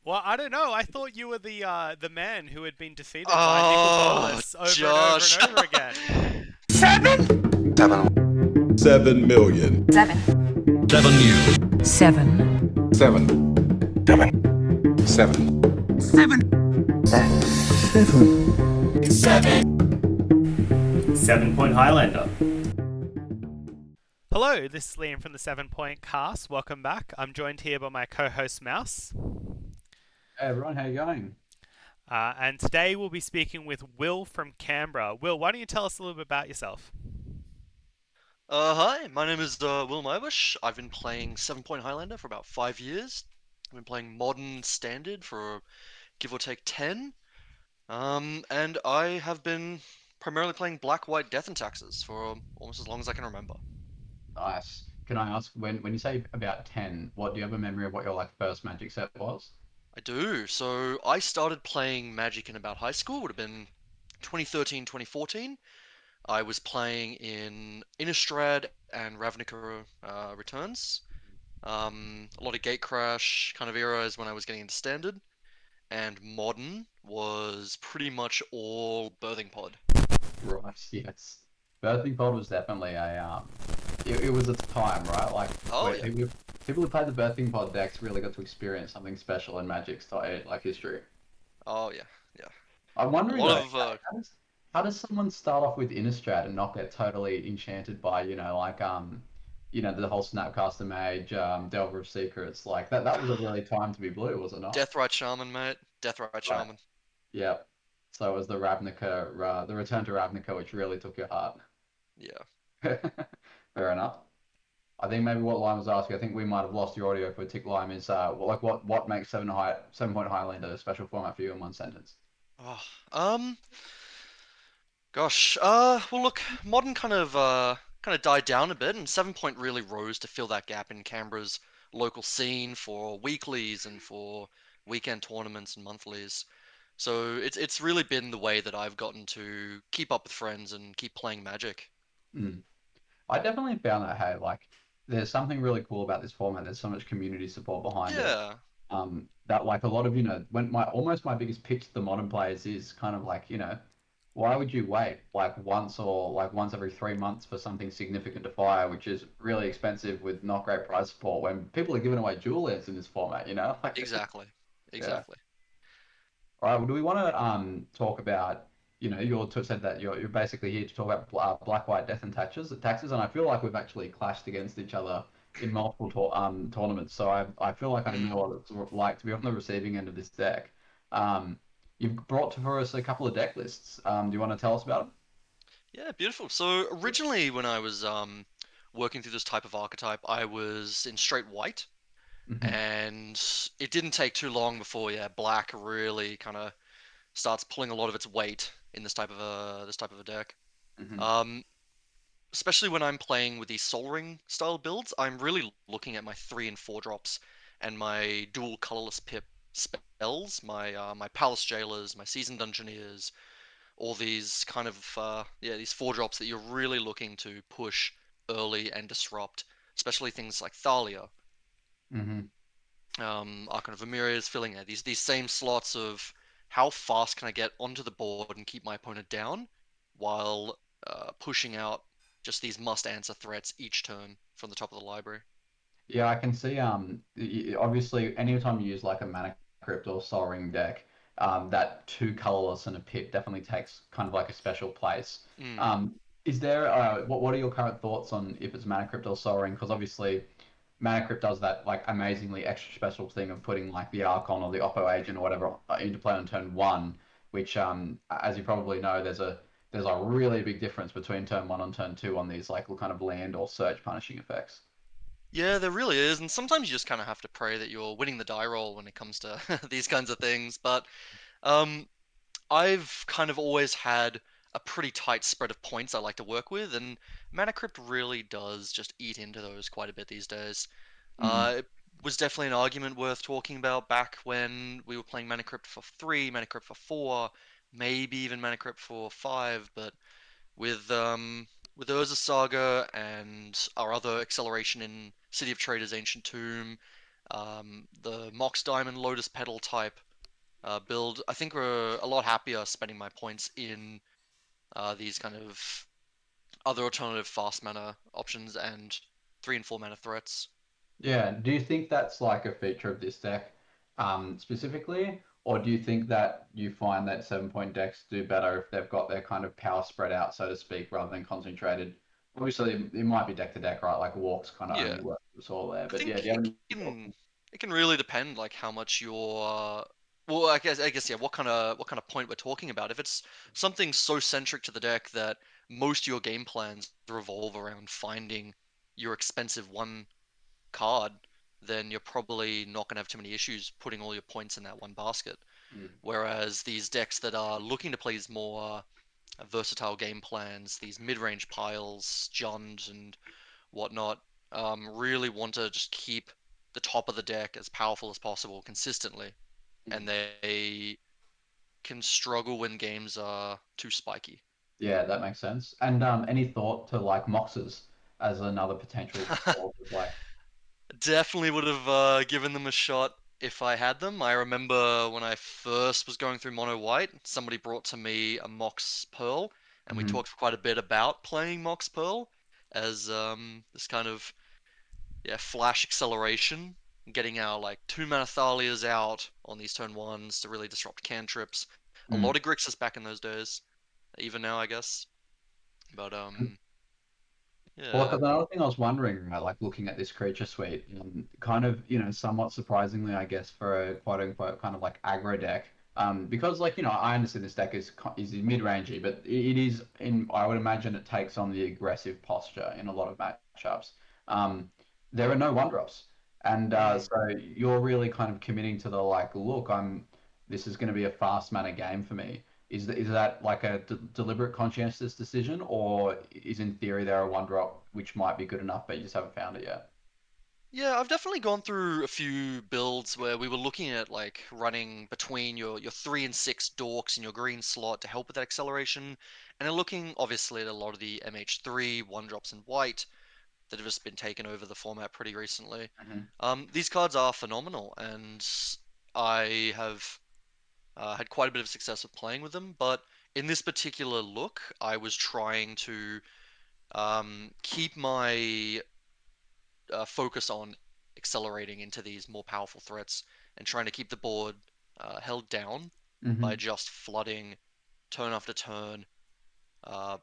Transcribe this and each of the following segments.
Well, I don't know. I thought you were the man who had been defeated by Nicol Oh, Bolas over and over and Josh. over again. Seven. 7,000,000. Seven. 7 7 7. Seven. 7. Seven. Point Highlander. Hello, this is Liam from the 7 Point Cast. Welcome back. I'm joined here by my co-host Mouse. Hey everyone, how you going? And today we'll be speaking with Will from Canberra. Will, why don't you tell us a little bit about yourself? Hi, my name is Will Mybush. I've been playing 7 Point Highlander for about 5 years. I've been playing Modern Standard for give or take 10. And I have been primarily playing Black, White, Death and Taxes for almost as long as I can remember. Nice. Can I ask when you say about 10, what do you have a memory of what your first Magic set was? I do. So I started playing Magic in about high school, would have been 2013, 2014. I was playing in Innistrad and Ravnica Returns. A lot of Gate Crash kind of eras when I was getting into Standard, and Modern was pretty much all Birthing Pod. Right, yes. Birthing Pod was definitely it was its time, right? Like Oh where yeah, people who played the Birthing Pod decks really got to experience something special in Magic's history. oh yeah, yeah. I'm A wondering lot though, of how does someone start off with Innistrad and not get totally enchanted by, the whole Snapcaster Mage, Delver of Secrets, like that was a really time to be blue, was it not? Deathrite Shaman, mate. Deathrite Right. Shaman. Yeah. So it was the Ravnica, the return to Ravnica, which really took your heart. Yeah. Fair enough. I think maybe what Lime was asking, I think we might have lost your audio for a tick. Lime is what makes 7 Point Highlander a special format for you in one sentence? Oh, um, gosh. Well, look, Modern kind of died down a bit, and 7 Point really rose to fill that gap in Canberra's local scene for weeklies and for weekend tournaments and monthlies. So it's really been the way that I've gotten to keep up with friends and keep playing Magic. Mm. I definitely found that, hey, there's something really cool about this format. There's so much community support behind it. Yeah, That a lot of, when my biggest pitch to the modern players is kind of why would you wait once every 3 months for something significant to fire, which is really expensive with not great price support when people are giving away dual lands in this format, exactly, Yeah. exactly. All right. Well, do we want to talk about, said that you're basically here to talk about black, white, death, and taxes, and I feel like we've actually clashed against each other in multiple tournaments. So I feel like I know Mm. what it's like to be on the receiving end of this deck. Um, you've brought for us a couple of deck lists. Do you want to tell us about Yeah, beautiful. So originally, when I was working through this type of archetype, I was in straight white, them? and it didn't take too long before, yeah, black really kind of starts pulling a lot of its weight in this type of a deck. Hmm. Um, Especially when I'm playing with these Sol Ring style builds, I'm really looking at my 3 and 4 drops and my dual colorless pip spells, my Palace Jailers, my Seasoned Dungeoneers, all these kind of these 4 drops that you're really looking to push early and disrupt, especially things like Thalia, Hmm. Archon of Emeria's filling out these same slots of how fast can I get onto the board and keep my opponent down while pushing out just these must answer threats each turn from the top of the library. Yeah, I can see. Obviously, anytime you use like a mana crypt or Sol Ring deck, that two colorless and a pit definitely takes kind of like a special place. Mm. Is there what are your current thoughts on if it's mana crypt or Sol Ring? Because obviously, mana crypt does that like amazingly extra special thing of putting like the Archon or the Oppo Agent or whatever into play on turn one, which as you probably know, there's a really big difference between turn one and turn two on these like kind of land or search punishing effects. Yeah, there really is, and sometimes you just kind of have to pray that you're winning the die roll when it comes to these kinds of things. But um, I've kind of always had a pretty tight spread of points I like to work with, and Mana Crypt really does just eat into those quite a bit these days. Mm. It was definitely an argument worth talking about back when we were playing Mana Crypt for 3, Mana Crypt for 4, maybe even Mana Crypt for 5, but with Urza Saga and our other acceleration in City of Traders Ancient Tomb, The Mox Diamond Lotus Petal type build. I think we're a lot happier spending my points in these kind of other alternative fast mana options and 3 and 4 mana threats. Yeah. Do you think that's like a feature of this deck, specifically, or do you think that you find that 7 point decks do better if they've got their kind of power spread out, so to speak, rather than concentrated? Obviously, it might be deck to deck, right? Like walks kind of Yeah, only work it's all there, I but yeah, think do you have any can it can really depend like how much you're well, I guess yeah, what kind of point we're talking about. If it's something so centric to the deck that most of your game plans revolve around finding your expensive one card, then you're probably not going to have too many issues putting all your points in that one basket. Mm. Whereas these decks that are looking to play these more versatile game plans, these mid-range piles, Jund and whatnot, really want to just keep the top of the deck as powerful as possible consistently, and Mm. they can struggle when games are too spiky. Yeah, that makes sense. And any thought to like Moxes as another potential source of like, Definitely would have given them a shot if I had them. I remember when I first was going through Mono White, somebody brought to me a Mox Pearl, and we Mhm. talked quite a bit about playing Mox Pearl as this kind of flash acceleration, getting our like 2 mana Thalias out on these turn ones to really disrupt cantrips. A Mm. lot of Grixis back in those days, even now I guess. But Well, like yeah, another thing I was wondering, right, like looking at this creature suite, kind of, somewhat surprisingly, I guess, for a quote unquote kind of like aggro deck, because like, I understand this deck is mid-rangey, but it is I would imagine it takes on the aggressive posture in a lot of matchups. Um, there are no one drops, and mm, so you're really kind of committing to the like, look, this is going to be a fast mana game for me. Is that like a deliberate conscientious decision, or is in theory there a one drop which might be good enough, but you just haven't found it yet? yeah, I've definitely gone through a few builds where we were looking at like running between your 3 and 6 dorks in your green slot to help with that acceleration, and then looking obviously at a lot of the MH3 one drops in white that have just been taken over the format pretty recently. Hmm. These cards are phenomenal, and I have had quite a bit of success with playing with them. But in this particular look, I was trying to keep my focus on accelerating into these more powerful threats and trying to keep the board held down by Hmm. just flooding turn after turn uh,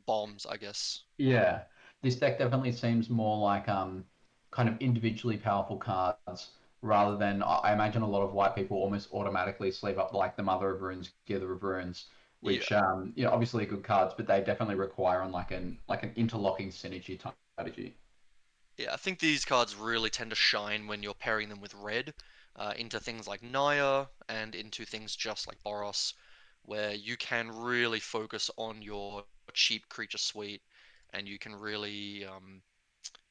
bombs, I guess. Yeah, this deck definitely seems more like kind of individually powerful cards rather than I imagine a lot of white people almost automatically sleeve up like the Mother of Runes, Gather of Runes, Yeah, which obviously good cards, but they definitely require on like an interlocking synergy type strategy. yeah. I think these cards really tend to shine when you're pairing them with red into things like Naya and into things just like Boros, where you can really focus on your cheap creature suite and you can really,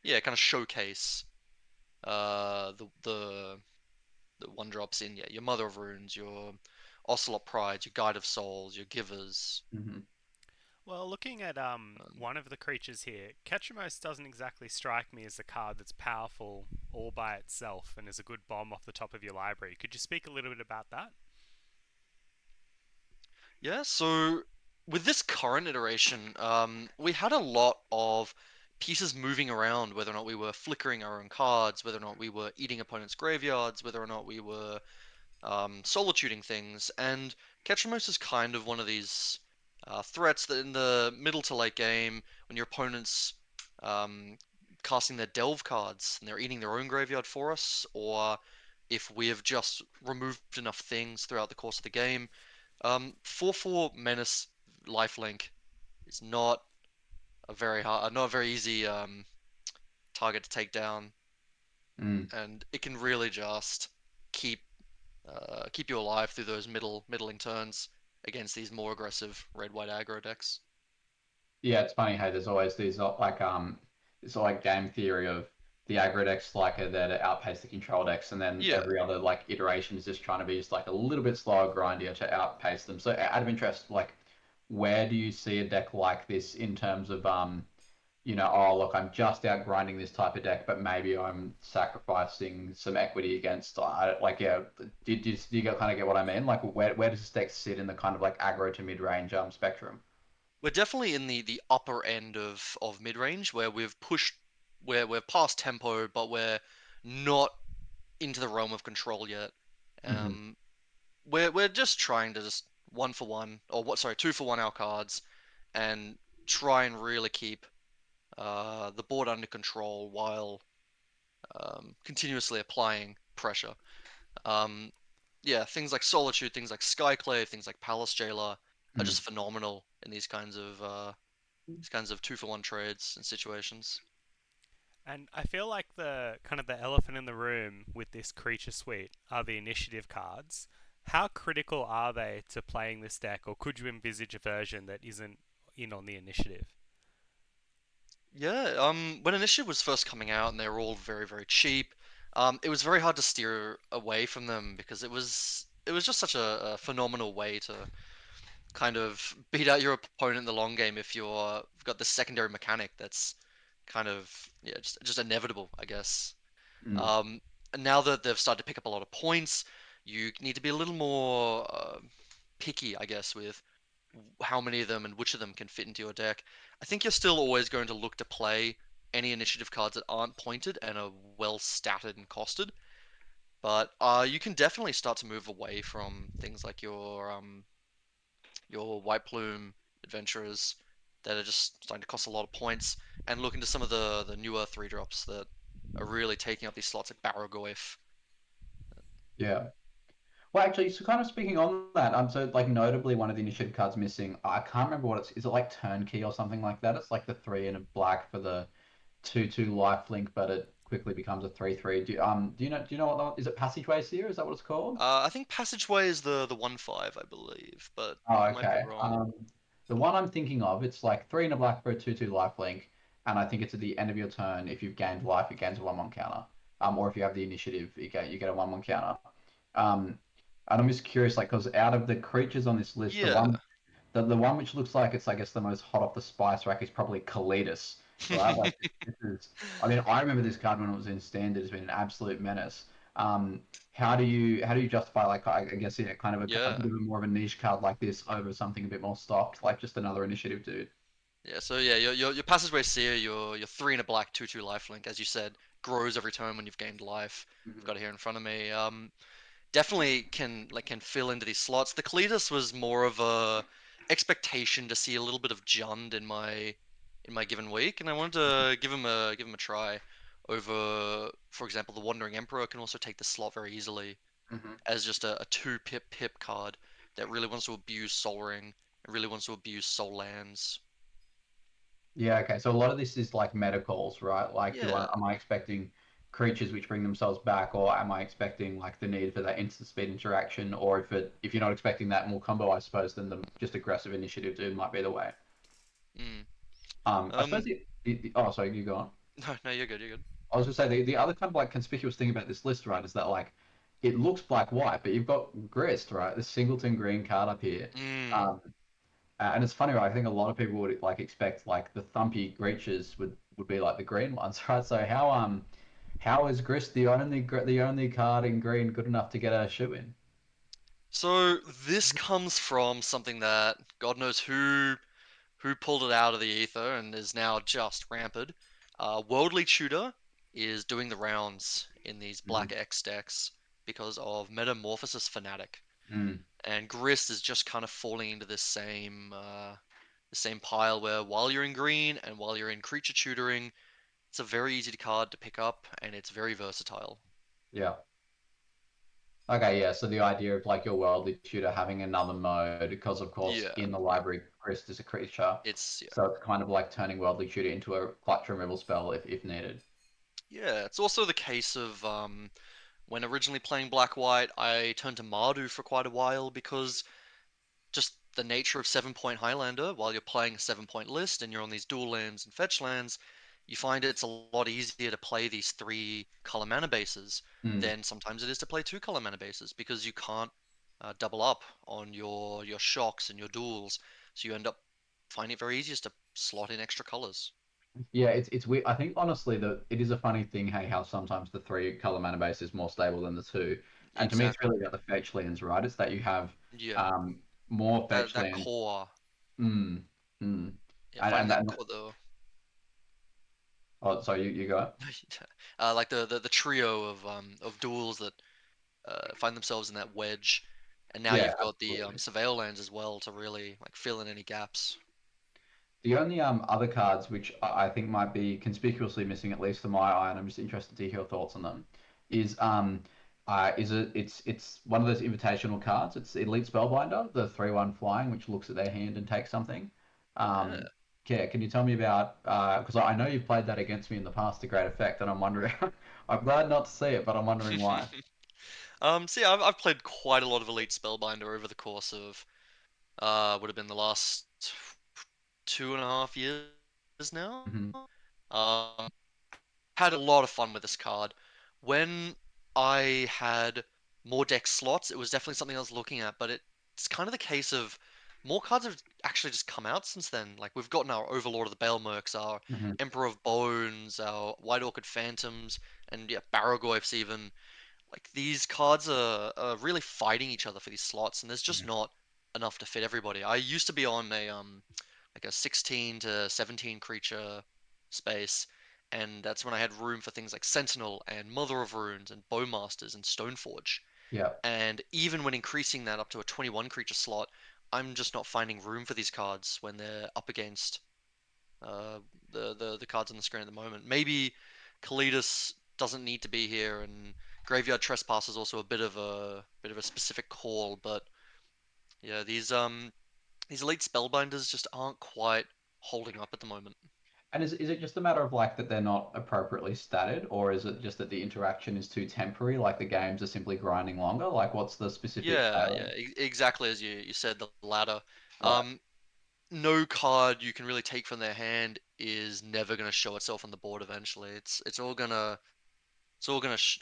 kind of showcase the one drops in your Mother of Runes, your Ocelot Prides, your Guide of Souls, your Givers. Hmm. Well, looking at Um, one of the creatures here, Ketchumos doesn't exactly strike me as a card that's powerful all by itself and is a good bomb off the top of your library. Could you speak a little bit about that? yeah, so with this current iteration, we had a lot of pieces moving around, whether or not we were flickering our own cards, whether or not we were eating opponents' graveyards, whether or not we were solituding things, and Ketramos is kind of one of these threats that in the middle to late game, when your opponent's um, casting their delve cards and they're eating their own graveyard for us, or if we have just removed enough things throughout the course of the game, 4/4 Menace lifelink is not a very easy target to take down, Mm. and it can really just keep keep you alive through those middling turns against these more aggressive red-white aggro decks. Yeah, it's funny how there's always these like this like game theory of the aggro decks like are there to outpace the control decks, and then Yeah, every other like iteration is just trying to be just like a little bit slower, grindier to outpace them. So out of interest, like where do you see a deck like this in terms of oh look, I'm just out grinding this type of deck, but maybe I'm sacrificing some equity against, like, yeah, do you kind of get what I mean? Like, where does this deck sit in the kind of like aggro to mid range spectrum? We're definitely in the upper end of mid range where we've pushed, where we're past tempo, but we're not into the realm of control yet. Hmm. Um, we're just trying to just one for one, or what? Sorry, two for one our cards, and try and really keep the board under control while continuously applying pressure. Um, yeah, things like Solitude, things like Skyclave, things like Palace Jailer are just phenomenal in these kinds of two for one trades and situations. And I feel like the kind of the elephant in the room with this creature suite are the initiative cards. How critical are they to playing this deck, or could you envisage a version that isn't in on the initiative? Yeah, when Initiative was first coming out and they were all very, very cheap, it was very hard to steer away from them because it was just such a phenomenal way to kind of beat out your opponent in the long game if you've got the secondary mechanic that's kind of yeah just inevitable, I guess. Mm. Um, and now that they've started to pick up a lot of points, you need to be a little more picky, I guess, with how many of them and which of them can fit into your deck. I think you're still always going to look to play any initiative cards that aren't pointed and are well statted and costed. But you can definitely start to move away from things like your White Plume adventurers that are just starting to cost a lot of points, and look into some of the newer three drops that are really taking up these slots like Barrogoyf. Yeah. Well, actually, so kind of speaking on that, so like notably one of the initiative cards missing. I can't remember what it's. Is it like Turnkey or something like that? It's like the three in a black for the 2/2 life link, but it quickly becomes a 3/3. Do you know what is it Passageway Seer? Is that what it's called? I think Passageway is the 1/5, I believe, but Oh, I might be okay. wrong. The one I'm thinking of, it's like three in a black for a 2/2 life link, and I think it's at the end of your turn. If you've gained life, it gains a 1/1 counter. Or if you have the initiative, you get a 1/1 counter. Um, and I'm just curious, like, because out of the creatures on this list, the Yeah. one the one which looks like it's, I guess, the most hot off the spice rack is probably Kalidas, right? Like this is, I mean, I remember this card when it was in standard. It's been an absolute menace. Um, how do you justify, like, I guess, yeah, kind of a Yeah. bit of a more of a niche card like this over something a bit more stocked, like just another initiative dude? Yeah, so yeah, your Passageway Seer, your three in a black 2/2 lifelink, as you said, grows every turn when you've gained life. I've Mhm. got it here in front of me. Definitely can fill into these slots. The Cletus was more of a expectation to see a little bit of Jund in my given week, and I wanted to give him a try over, for example, the Wandering Emperor can also take the slot very easily Mhm. as just a two pip card that really wants to abuse Soul Ring and really wants to abuse Soul Lands. Yeah, okay. So a lot of this is like meta calls, right? Like, Yeah. am I expecting creatures which bring themselves back, or am I expecting like the need for that instant speed interaction? Or if you're not expecting that more combo, I suppose then the just aggressive initiative dude might be the way. Mm. I suppose oh, sorry, you go on. No, no, you're good. You're good. I was gonna say the other kind of like conspicuous thing about this list, right, is that like it looks black white, but you've got Grist, right? This singleton green card up here. Mm. Um, and it's funny, right? I think a lot of people would like expect like the thumpy creatures would be like the green ones, right? So how is Grist the only card in green good enough to get a shoe in? So this comes from something that God knows who pulled it out of the ether and is now just rampant. Worldly Tutor is doing the rounds in these Mm, Black X decks because of Metamorphosis Fanatic, mm, and Grist is just kind of falling into the same pile where while you're in green and while you're in creature tutoring, it's a very easy card to pick up and it's very versatile. yeah. Okay, yeah. So the idea of like your worldly tutor having another mode, because of course Yeah, in the library, Grist is a creature, yeah. so it's kind of like turning worldly tutor into a clutch removal spell if needed. Yeah, it's also the case of when originally playing Black White, I turned to Mardu for quite a while because just the nature of 7 Point Highlander, while you're playing a 7 point list and you're on these dual lands and fetch lands, you find it's a lot easier to play these three color mana bases Mm, than sometimes it is to play two color mana bases because you can't double up on your shocks and your duels, so you end up finding it very easy just to slot in extra colors. Yeah, it's weird. I think honestly that it is a funny thing, hey, how sometimes the three color mana base is more stable than the two. And to me, it's really Exactly. about the fetch lands, right? It's that you have Yeah. um more fetch That lands. core. Mm, mm. Yeah, And finding that that core though. oh, sorry, you go. Like the trio of duels that find themselves in that wedge, and now Yeah, you've got the absolutely. surveil lands as well to really like fill in any gaps. The only other cards which I think might be conspicuously missing, at least to my eye, and I'm just interested to hear your thoughts on them, is it's one of those invitational cards. It's Elite Spellbinder, the 3/1 flying, which looks at their hand and takes something. Yeah. Yeah, can you tell me about because I know you've played that against me in the past to great effect, and I'm wondering. I'm glad not to see it, but I'm wondering why. See, I've played quite a lot of Elite Spellbinder over the course of would have been the last 2.5 years now. Hmm. Um, had a lot of fun with this card. When I had more deck slots, it was definitely something I was looking at, but it's kind of the case of more cards have actually just come out since then. Like we've gotten our Overlord of the Baelmerks, our Hmm. Emperor of Bones, our White Orchid Phantoms, and yeah, Barrogoyfs even. Like these cards are really fighting each other for these slots, and there's just not enough to fit everybody. I used to be on a like a 16 to 17 creature space, and that's when I had room for things like Sentinel and Mother of Runes and Bowmasters and Stoneforge. Yeah. And even when increasing that up to a 21 creature slot, I'm just not finding room for these cards when they're up against uh, the cards on the screen at the moment. Maybe Kalidas doesn't need to be here, and Graveyard Trespass is also a bit of a specific call. But yeah, these elite spellbinders just aren't quite holding up at the moment. And is it just a matter of like that they're not appropriately statted, or is it just that the interaction is too temporary, like the games are simply grinding longer? Like what's the specific Yeah, failing? yeah, exactly as you said, the latter. Right. Um, no card you can really take from their hand is never gonna show itself on the board eventually. It's all gonna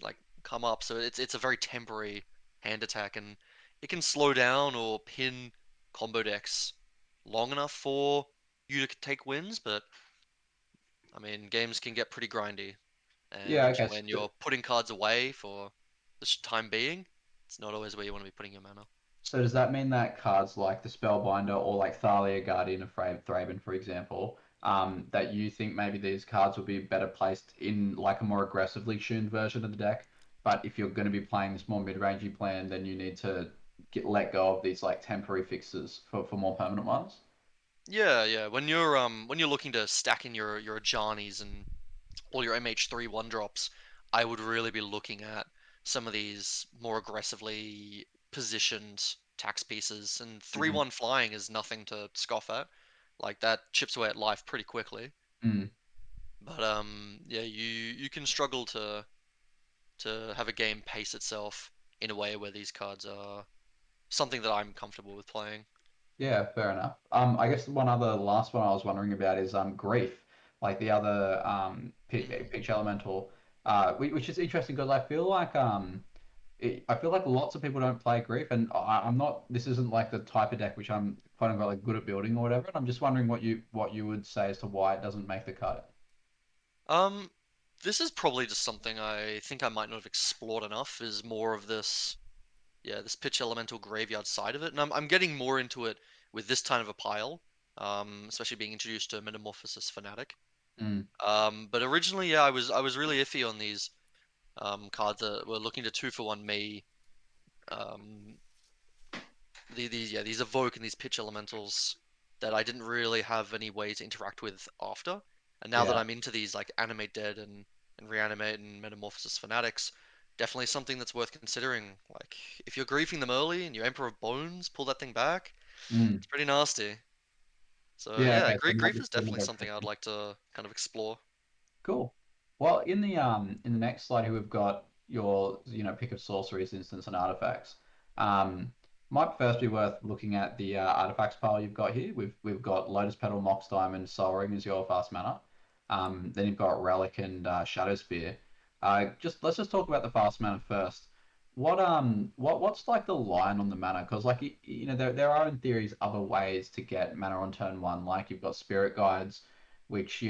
like come up. So it's a very temporary hand attack, and it can slow down or pin combo decks long enough for you to take wins. But I mean, games can get pretty grindy, Yeah, and okay. when you're putting cards away for the time being, it's not always where you want to be putting your mana. So does that mean that cards like the Spellbinder or like Thalia Guardian of Thraben, for example, that you think maybe these cards would be better placed in like a more aggressively tuned version of the deck? But if you're going to be playing this more mid-rangey plan, then you need to let go of these like temporary fixes for more permanent ones. Yeah, yeah. When you're looking to stack in your Ajani's and all your MH3 one drops, I would really be looking at some of these more aggressively positioned tax pieces. And Hmm. 3/1 flying is nothing to scoff at. Like that chips away at life pretty quickly. Mm. But yeah, you can struggle to have a game pace itself in a way where these cards are something that I'm comfortable with playing. Yeah, fair enough. I guess one other last one I was wondering about is grief, like the other Mm. pitch elemental, which is interesting because I feel like lots of people don't play grief, and I'm not. This isn't like the type of deck which I'm quote unquote like good at building or whatever. And I'm just wondering what you would say as to why it doesn't make the cut. Um, this is probably just something I think I might not have explored enough. Is more of this, yeah, this pitch elemental graveyard side of it, and I'm getting more into it with this kind of a pile, especially being introduced to Metamorphosis Fanatic. Mm, But originally, yeah, I was really iffy on these cards that were looking to 2-for-1 me. Um, these evoke and these pitch elementals that I didn't really have any way to interact with after. And now that yeah. I'm into these like animate dead and reanimate and metamorphosis fanatics, definitely something that's worth considering. Like if you're griefing them early and you Emperor of Bones, pull that thing back, Mm, it's pretty nasty. So yeah. yeah, Okay. So grief maybe is still definitely more something I'd aggressive. like to kind of explore. Cool. Well, in the next slide here we've got your pick of sorceries, instants, and artifacts. Might first be worth looking at the artifacts pile you've got here. We've got Lotus Petal, Mox Diamond, Sol Ring as your fast mana. Then you've got Relic and Shadow Spear. Just let's just talk about the fast mana first. What's like the line on the mana? Because like there are in theories other ways to get mana on turn one. Like you've got Spirit Guides, which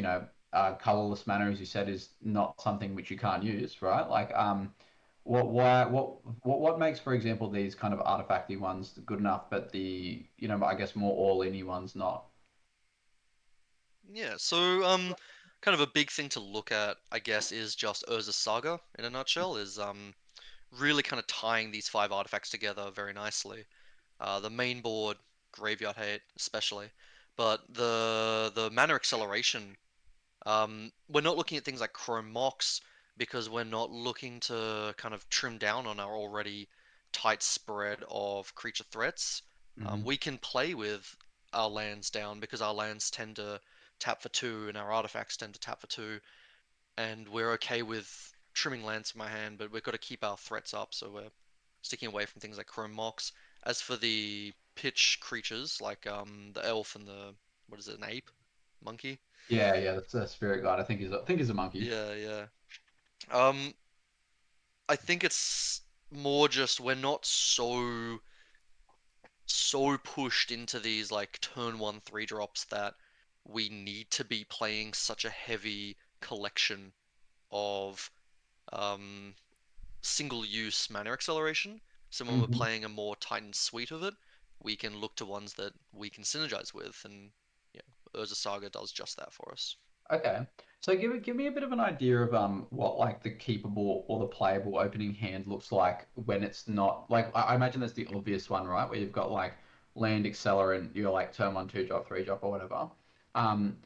colorless mana, as you said, is not something which you can't use, right? Like, what, why, what makes, for example, these kind of artifacty ones good enough, but the, I guess more all-in ones not? Yeah, so kind of a big thing to look at, I guess, is just Urza's Saga in a nutshell, is really kind of tying these five artifacts together very nicely. The main board, Graveyard Hate especially, but the mana acceleration, we're not looking at things like Chrome Mox because we're not looking to kind of trim down on our already tight spread of creature threats. Hmm. We can play with our lands down because our lands tend to tap for two and our artifacts tend to tap for two, and we're okay with trimming lands from our hand, but we've got to keep our threats up, so we're sticking away from things like Chrome Mox. As for the pitch creatures, like the elf and the what is it, an ape, monkey? Yeah, yeah, that's a spirit guide. I think he's a monkey. Yeah, yeah. Um, I think it's more just we're not so pushed into these like turn one three drops that we need to be playing such a heavy collection of um single use mana acceleration. So when we're Hmm. playing a more tightened suite of it, we can look to ones that we can synergize with, and yeah, Urza Saga does just that for us. Okay. So give me a bit of an idea of what like the keepable or the playable opening hand looks like when it's not like I imagine that's the obvious one, right? Where you've got like land accelerant, you're like turn one, two drop, three drop, or whatever. Um,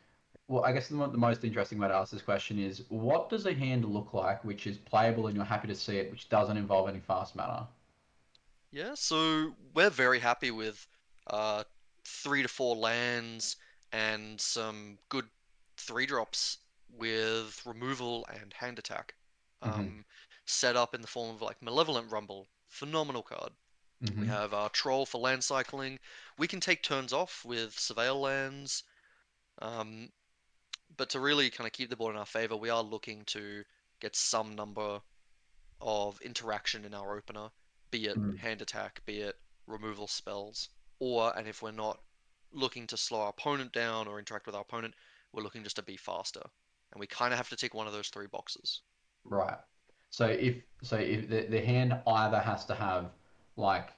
well, I guess the most interesting way to ask this question is what does a hand look like which is playable and you're happy to see it, which doesn't involve any fast mana? Yeah, so we're very happy with uh, 3 to 4 lands and some good 3 drops with removal and hand attack. Hmm. Um, Set up in the form of like Malevolent Rumble, phenomenal card. We Hmm. have our Troll for land cycling. We can take turns off with Surveil lands. Um, but to really kind of keep the board in our favor, we are looking to get some number of interaction in our opener, be it hand attack, be it removal spells, or, and if we're not looking to slow our opponent down or interact with our opponent, we're looking just to be faster. And we kind of have to tick one of those 3 boxes. Right. So if the hand either has to have like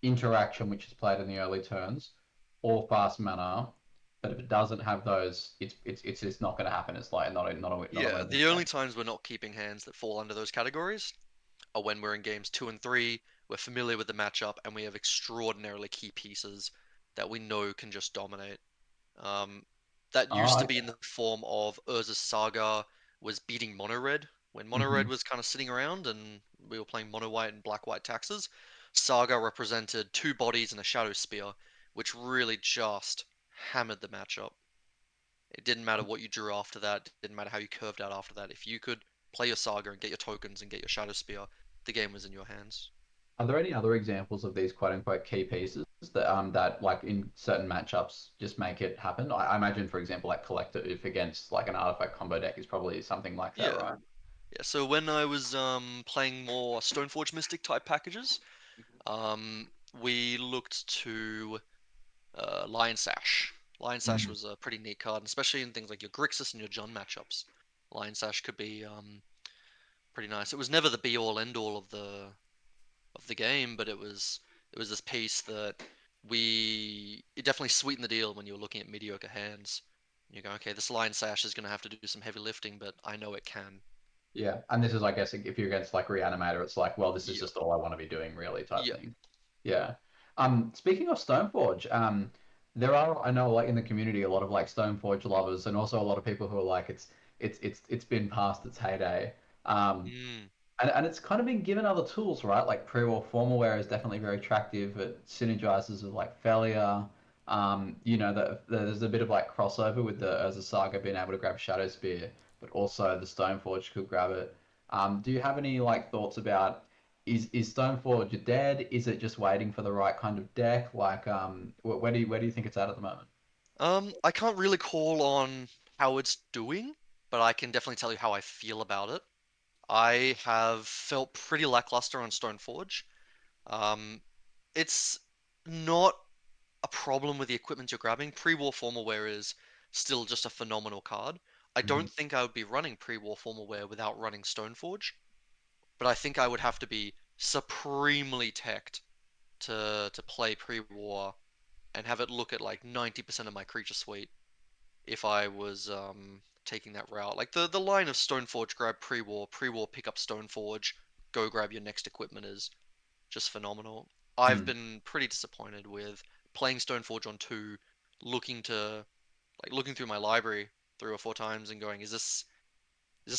interaction, which is played in the early turns, or fast mana. But if it doesn't have those, it's just not going to happen. It's like not a Yeah, winnable the play. only times we're not keeping hands that fall under those categories are when we're in games 2 and 3, we're familiar with the matchup, and we have extraordinarily key pieces that we know can just dominate. Um, that used Oh, to be okay. in the form of Urza's Saga was beating Mono Red. When Mono Hmm. Red was kind of sitting around and we were playing Mono White and Black White taxes, Saga represented 2 bodies and a Shadow Spear, which really just hammered the matchup. It didn't matter what you drew after that, it didn't matter how you curved out after that. If you could play your Saga and get your tokens and get your Shadow Spear, the game was in your hands. Are there any other examples of these quote unquote key pieces that like in certain matchups just make it happen? I imagine, for example, like collective against like an artifact combo deck is probably something like that, Yeah, right? yeah. So when I was playing more Stoneforge Mystic type packages, Um, we looked to Lion Sash. Lion Sash Mm. was a pretty neat card, especially in things like your Grixis and your John matchups. Lion Sash could be pretty nice. It was never the be all end all of the game, but it was this piece that it definitely sweetened the deal when you were looking at mediocre hands. You go, okay, this Lion Sash is going to have to do some heavy lifting, but I know it can. Yeah, and this is, I guess, if you're against like Reanimator, it's like, well, this is Yep, just all I want to be doing, really, type yep. thing. Yeah. Speaking of Stoneforge, there are I know like in the community a lot of like Stoneforge lovers, and also a lot of people who are like it's been past its heyday. Um, Mm, and it's kind of been given other tools, right? Like pre-war formalware is definitely very attractive. It synergizes with like failure. There's a bit of like crossover with the Urza Saga being able to grab Shadow Spear, but also the Stoneforge could grab it. Do you have any like thoughts about is Stoneforge dead? Is it just waiting for the right kind of deck? Like, where do you think it's at the moment? I can't really call on how it's doing, but I can definitely tell you how I feel about it. I have felt pretty lackluster on Stoneforge. Um, it's not a problem with the equipment you're grabbing. Pre-war formalware is still just a phenomenal card. I Hmm. don't think I would be running pre-war formalware without running Stoneforge, but I think I would have to be supremely teched to play pre-war and have it look at like 90% of my creature suite if I was taking that route. Like the line of Stoneforge grab pre-war, pre-war pick up Stoneforge, go grab your next equipment is just phenomenal. I've Mm. been pretty disappointed with playing Stoneforge on 2, looking to looking through my library 3 or 4 times and going, is this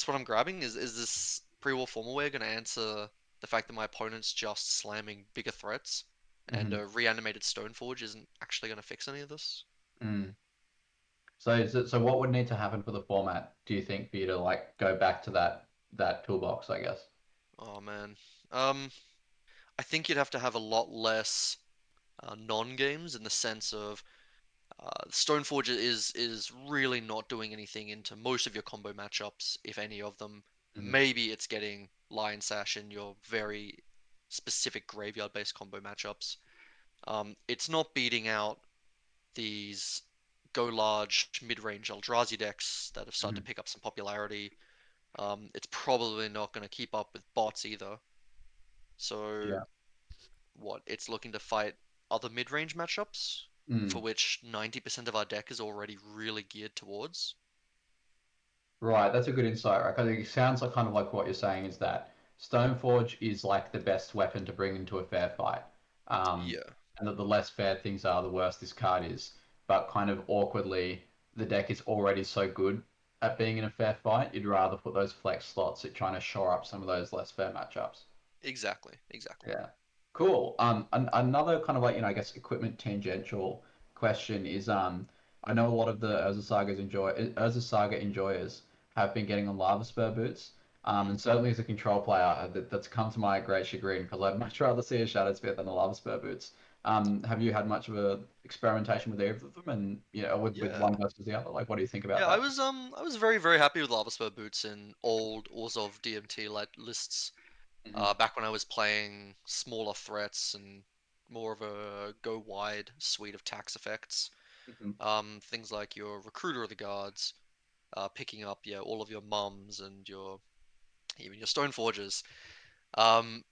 what I'm grabbing? Is this pre-war formalware going to answer the fact that my opponent's just slamming bigger threats, and Hmm. a reanimated Stoneforge isn't actually going to fix any of this? Mm. So so what would need to happen for the format, do you think, for you to like go back to that toolbox, I guess? Oh man. Um, I think you'd have to have a lot less non-games in the sense of Stoneforge is really not doing anything into most of your combo matchups, if any of them. Hmm. Maybe it's getting Lion Sash in your very specific graveyard-based combo matchups. It's not beating out these go large mid-range Eldrazi decks that have started to Hmm. pick up some popularity. It's probably not going to keep up with bots either. So Yeah. what? It's looking to fight other mid-range matchups for Mm. which 90% of our deck is already really geared towards. Right, that's a good insight, right? Because it sounds like kind of like what you're saying is that Stoneforge is like the best weapon to bring into a fair fight. Yeah, And that the less fair things are, the worse this card is. But kind of awkwardly, the deck is already so good at being in a fair fight, you'd rather put those flex slots at trying to shore up some of those less fair matchups. exactly, exactly. Yeah. Cool. Another kind of like, I guess equipment tangential question is, I know a lot of the Urza Saga enjoyers have been getting on Lava Spur boots. Mm. And certainly as a control player, that's come to my great chagrin because I'd much rather see a Shadow Spear than a Lava Spur boots. Have you had much of a experimentation with either of them, and with Yeah, one versus the other? Like, what do you think about yeah. that? I was very very happy with Lava Spur boots in old Orzhov DMT lists. Hmm. Back when I was playing smaller threats and more of a go wide suite of tax effects. Hmm. Things like your Recruiter of the Guards, picking up all of your mums and your even your Stone Forges. Um,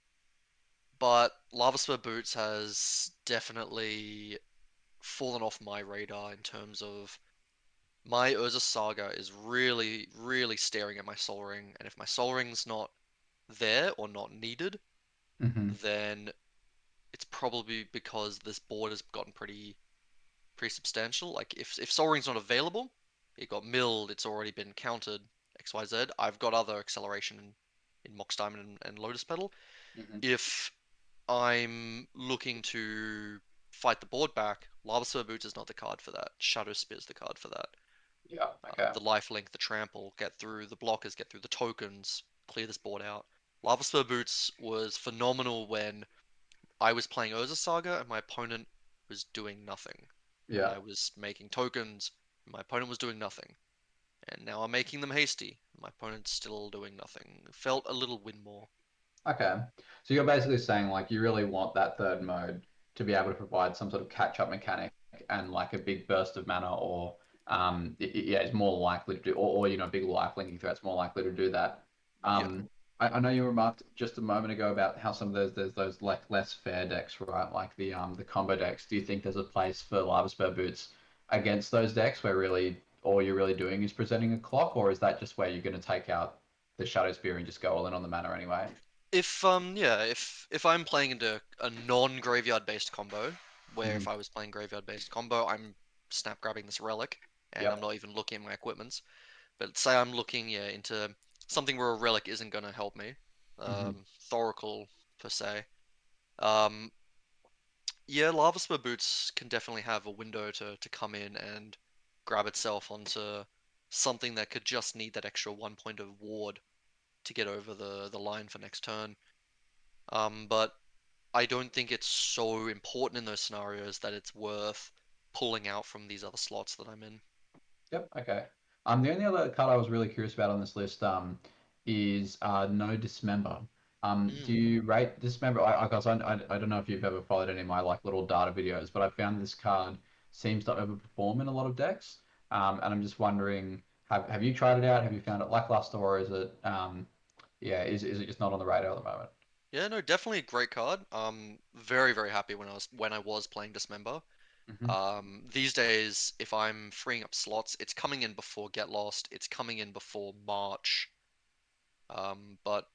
but Lava Spur Boots has definitely fallen off my radar in terms of my Urza Saga is really, really staring at my Sol Ring, and if my Sol Ring's not there or not needed, Hmm. then it's probably because this board has gotten pretty substantial. Like if Sol Ring's not available, it got milled, it's already been countered, XYZ. I've got other acceleration in Mox Diamond and Lotus Petal. Hmm. If I'm looking to fight the board back, Lava Spur Boots is not the card for that. Shadow Spear's the card for that. Yeah. Okay. The lifelink, the trample, get through the blockers, get through the tokens, clear this board out. Lava Spur Boots was phenomenal when I was playing Urza Saga and my opponent was doing nothing. And Yeah. I was making tokens, and my opponent was doing nothing. And now I'm making them hasty, and my opponent's still doing nothing. It felt a little win more. Okay. So you're basically saying like you really want that third mode to be able to provide some sort of catch-up mechanic and like a big burst of mana or yeah, it's more likely to do or big life linking threats more likely to do that. Yeah. I know you remarked just a moment ago about how some of there's those like less fair decks, right? Like the combo decks. Do you think there's a place for Lava Spur Boots against those decks where really all you're really doing is presenting a clock, or is that just where you're going to take out the Shadow Spear and just go all in on the mana anyway? If I'm playing into a non-graveyard based combo, where Hmm. if I was playing graveyard based combo, I'm snap grabbing this relic, and I'm Yep. not even looking at my equipments. But say I'm looking, into something where a relic isn't gonna help me, Hmm. Thoracle per se. Um, yeah, Lava Spur Boots can definitely have a window to come in and grab itself onto something that could just need that extra 1 point of ward to get over the line for next turn. But I don't think it's so important in those scenarios that it's worth pulling out from these other slots that I'm in. Yep. Okay. The only other card I was really curious about on this list is No Dismember. Do Mm, you rate Dismember? Guess I don't know if you've ever followed any of my like little data videos, but I found this card seems to overperform in a lot of decks. And I'm just wondering Have you tried it out? Have you found it lackluster, or is it yeah, is it just not on the radar at the moment? Yeah, no, definitely a great card. Very, very happy when I was playing Dismember. Hmm. These days, if I'm freeing up slots, it's coming in before Get Lost. It's coming in before March. But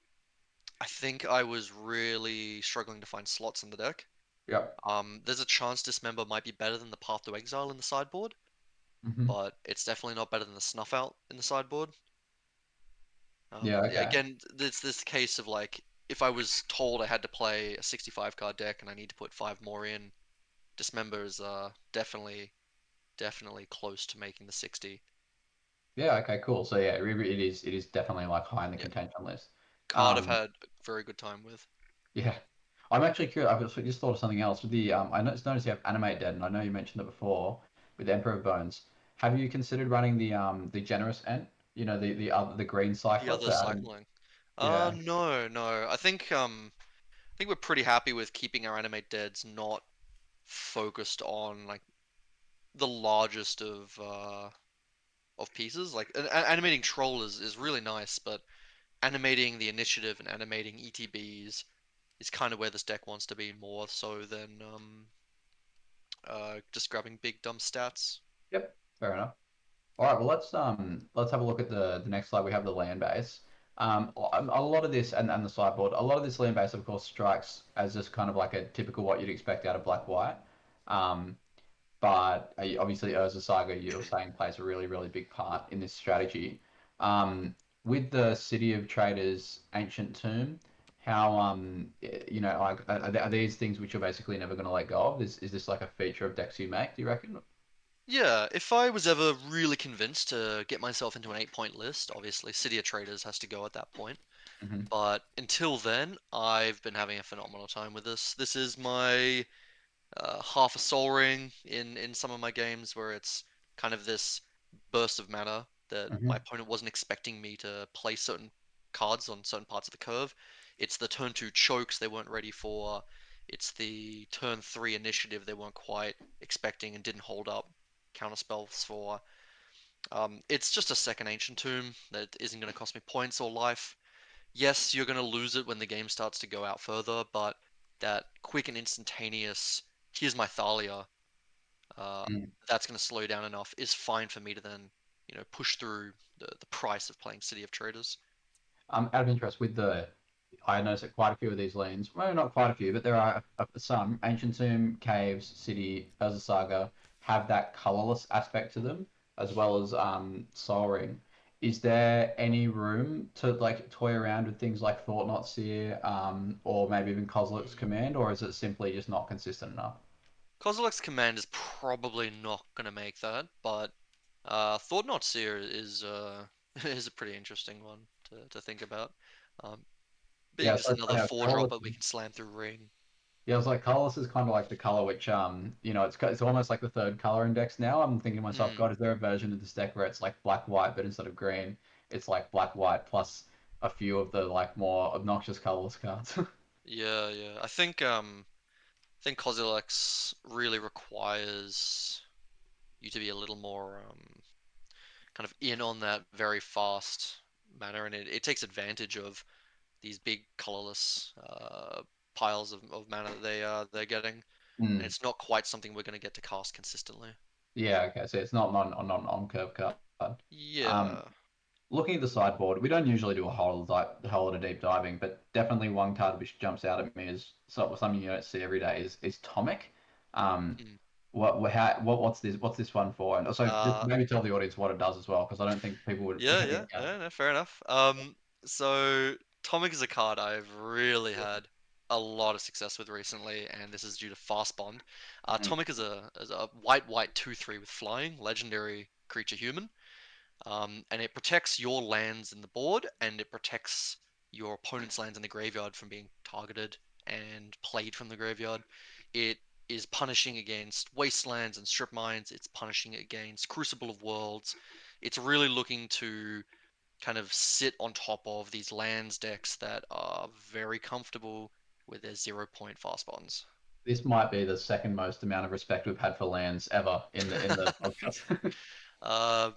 I think I was really struggling to find slots in the deck. Yep. There's a chance Dismember might be better than the Path to Exile in the sideboard, Hmm. but it's definitely not better than the Snuff Out in the sideboard. Yeah. Yeah, Okay. again, there's this case of like, if I was told I had to play a 65 card deck and I need to put five more in, Dismember is definitely close to making the 60. Yeah. Okay. Cool. So yeah, it is definitely like high in the Yeah, contention list. card I've Um, had a very good time with. yeah. I'm actually curious. I've just thought of something else with the I noticed you have Animate Dead, and I know you mentioned it before with Emperor of Bones. Have you considered running the Generous Ent? You know, the green The cycler other to add in? cycling. Yeah. No, no. I think we're pretty happy with keeping our animate deads not focused on like the largest of pieces. Like animating troll is really nice, but animating the initiative and animating ETBs is kind of where this deck wants to be more so than just grabbing big dumb stats. Yep. Fair enough. All right, well let's have a look at the next slide. We have the land base. A lot of this and the sideboard, a lot of this land base, of course, strikes as just kind of like a typical what you'd expect out of black white. Um, but obviously Urza Saga, you're saying, plays a really big part in this strategy. With the City of Traders Ancient Tomb, how you know, like are these things which you're basically never going to let go of? Is this like a feature of decks you make? Do you reckon? Yeah, if I was ever really convinced to get myself into an 8 point list, obviously City of Traders has to go at that point. Hmm. But until then, I've been having a phenomenal time with this. This is my half a Soul Ring in some of my games where it's kind of this burst of mana that my Hmm. opponent wasn't expecting me to play certain cards on certain parts of the curve. It's the turn 2 chokes they weren't ready for. It's the turn 3 initiative they weren't quite expecting and didn't hold up counter spells for. It's just a second Ancient Tomb that isn't going to cost me points or life. Yes, you're going to lose it when the game starts to go out further, but that quick and instantaneous, here's my Thalia, uh, that's going to slow down enough is fine for me to then, push through the price of playing City of Traders. Out of interest, I noticed that quite a few of these lanes, well, not quite a few, but there are some Ancient Tomb, Caves, City, Urza Saga have that colorless aspect to them, as well as Soul Ring. Is there any room to like toy around with things like Thought Not Seer, or maybe even Kozilek's Command, or is it simply just not consistent enough? Kozilek's Command is probably not going to make that, but Thought Not Seer is is a pretty interesting one to think about. Um, Yeah, being just so it's another funny how four colorless. dropper we can slam through Ring. Yeah, it's like colorless is kind of like the color which you know it's almost like the third color index now. I'm thinking to myself, Mm, God, is there a version of this deck where it's like black white, but instead of green, it's like black white plus a few of the like more obnoxious colorless cards. yeah, yeah. I think Kozilek's really requires you to be a little more kind of in on that very fast manner, and it takes advantage of these big colorless piles of mana that they're getting, and Hmm. it's not quite something we're going to get to cast consistently. Yeah, okay, so it's not non on curve card. Um, Yeah. Looking at the sideboard, we don't usually do a whole lot of deep diving, but definitely one card which jumps out at me is something you don't see every day is Tomic. Um, Mm. what's this one for? And also, just Uh, maybe tell the audience what it does as well, because I don't think people would yeah, maybe yeah, get it. yeah, no, fair enough. So Tomic is a card I've really had a lot of success with recently, and this is due to Fast Bond. Mhm. Tomic is a white 2/3 with flying, legendary creature human. And it protects your lands in the board, and it protects your opponent's lands in the graveyard from being targeted and played from the graveyard. It is punishing against wastelands and strip mines. It's punishing against Crucible of Worlds. It's really looking to kind of sit on top of these lands decks that are very comfortable with their 0 point fast bonds. This might be the second most amount of respect we've had for lands ever in the podcast. uh,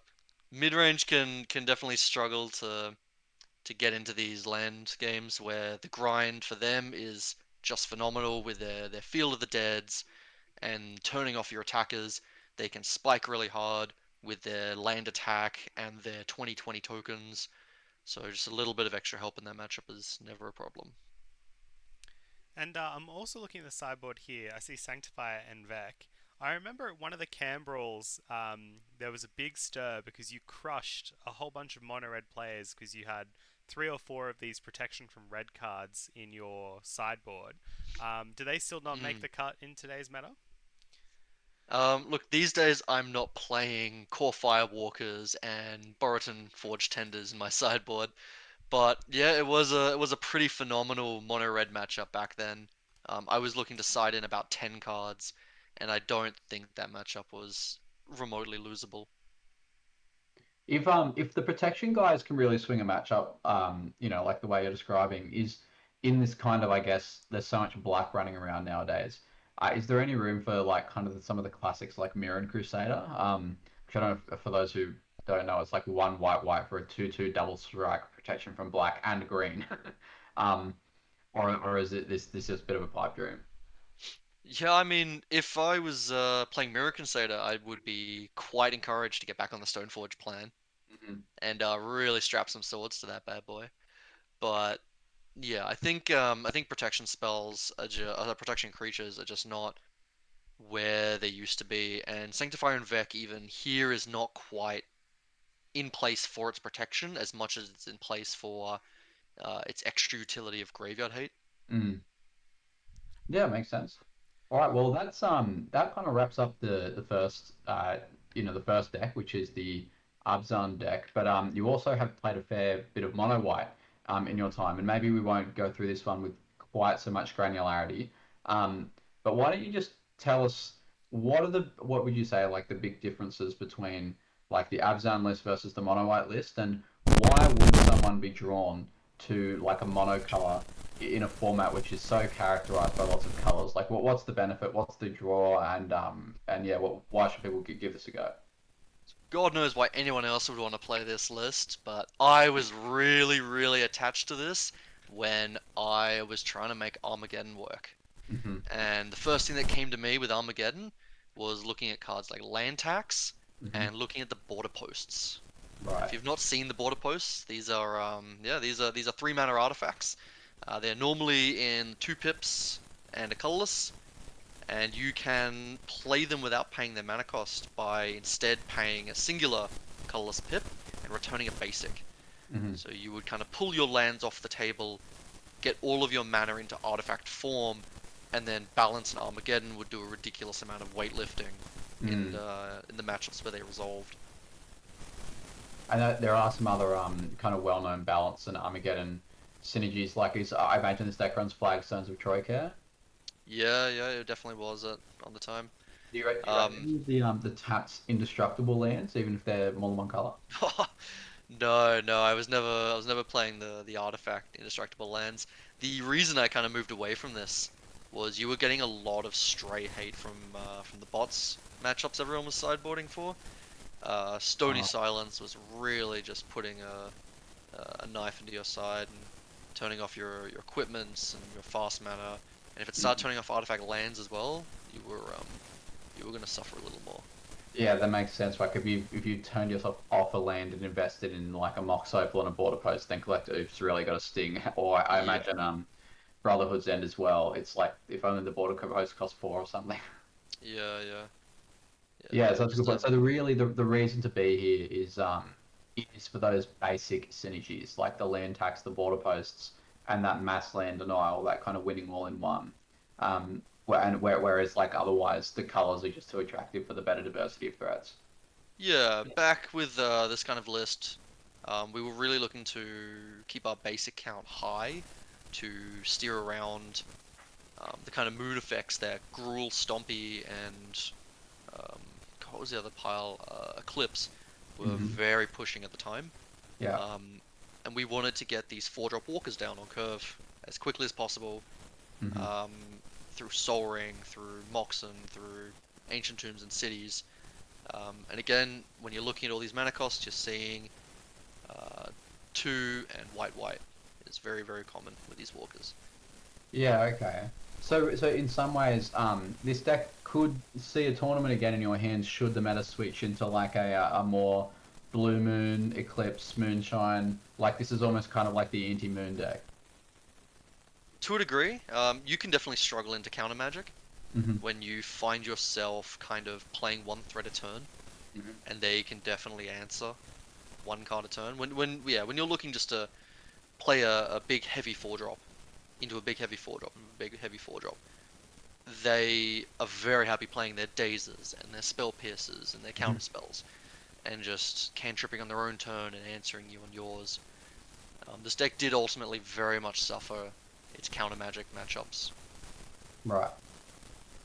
Mid-range can definitely struggle to get into these land games where the grind for them is just phenomenal with their Field of the Deads and turning off your attackers. They can spike really hard with their land attack and their 2020 tokens. So just a little bit of extra help in that matchup is never a problem. And I'm also looking at the sideboard here. I see Sanctifier and Vec. I remember at one of the Cambrals, there was a big stir because you crushed a whole bunch of mono red players because you had 3 or 4 of these protection from red cards in your sideboard. Do they still not make Mm. the cut in today's meta? Look, these days I'm not playing Core Firewalkers and Borutan Forge Tenders in my sideboard, but yeah, it was a pretty phenomenal mono red matchup back then. I was looking to side in about 10 cards, and I don't think that matchup was remotely losable. If the protection guys can really swing a matchup, like the way you're describing, is in this kind of, I guess, there's so much black running around nowadays. Is there any room for like kind of some of the classics like Mirror and Crusader? Which I don't know, for those who don't know, it's like one white white for a 2/2 double strike protection from black and green. um, or is it this is a bit of a pipe dream? Yeah, I mean, if I was playing Mirror Crusader, I would be quite encouraged to get back on the Stoneforge plan Mhm. and really strap some swords to that bad boy. But yeah, I think protection spells protection creatures are just not where they used to be, and Sanctifier and Vec even here is not quite in place for its protection as much as it's in place for its extra utility of graveyard hate. Mm. Yeah, makes sense. All right, well that kind of wraps up the first the first deck, which is the Abzan deck. But you also have played a fair bit of mono white in your time, and maybe we won't go through this one with quite so much granularity. Um, but why don't you just tell us what would you say are like the big differences between like the Abzan list versus the mono white list, and why would someone be drawn to like a monocolor in a format which is so characterized by lots of colors? Like, what's the benefit? What's the draw? And yeah, why should people give this a go? God knows why anyone else would want to play this list, but I was really, really attached to this when I was trying to make Armageddon work. Hmm. And the first thing that came to me with Armageddon was looking at cards like Land Tax Hmm. and looking at the border posts. If Right. you've not seen the border posts, these are these are 3 mana artifacts. They're normally in 2 pips and a colorless, and you can play them without paying their mana cost by instead paying a singular colorless pip and returning a basic. Hmm. So you would kind of pull your lands off the table, get all of your mana into artifact form, and then Balance and Armageddon would do a ridiculous amount of weightlifting Mm. in the matchups where they resolved. I know there are some other kind of well-known balance and Armageddon synergies. Like, is I imagine this deck runs Flagstones of Troycare. Yeah, yeah, it definitely was it on the time. Do you run Um, any of the taps indestructible lands, even if they're more than one color? no, no, I was never playing the artifact indestructible lands. The reason I kind of moved away from this was you were getting a lot of stray hate from the bots matchups everyone was sideboarding for. Stony Uh, Silence was really just putting a knife into your side and turning off your equipments and your fast mana. And if it started turning off artifact lands as well, you were gonna suffer a little more. Yeah, that makes sense. Like if you turned yourself off a land and invested in like a Mox Opal and a Border Post, then Collect Oup's really got a sting. Or I Yeah, imagine Brotherhood's End as well. It's like if only the Border Post cost 4 or something. yeah, yeah, yeah. Yeah, It so that's a was good point. So the reason to be here is for those basic synergies like the land tax, the border posts, and that mass land denial, that kind of winning all in one. Whereas like otherwise the colors are just too attractive for the better diversity of threats. Yeah, back with this kind of list, we were really looking to keep our basic count high to steer around the kind of mood effects that Gruul, Stompy, and um, what was the other pile? Eclipse were Hmm. very pushing at the time. Yeah. Um, and we wanted to get these 4-drop walkers down on curve as quickly as possible Hmm. um, through Soul Ring, through Moxen, through Ancient Tombs and Cities. And again, when you're looking at all these mana costs, you're seeing 2 and white. It's very, very common with these walkers. Yeah, okay. So in some ways, this deck could see a tournament again in your hands should the meta switch into like a more blue moon, eclipse, moonshine. Like this is almost kind of like the anti-moon deck. To a degree, you can definitely struggle into counter magic Mm-hmm. when you find yourself kind of playing one threat a turn, Mhm. and they can definitely answer one card a turn. When you're looking just to play a big heavy 4-drop into a big heavy 4-drop, they are very happy playing their dazes and their spell pierces and their counter spells, and just cantripping on their own turn and answering you on yours. This deck did ultimately very much suffer its counter magic matchups. Right.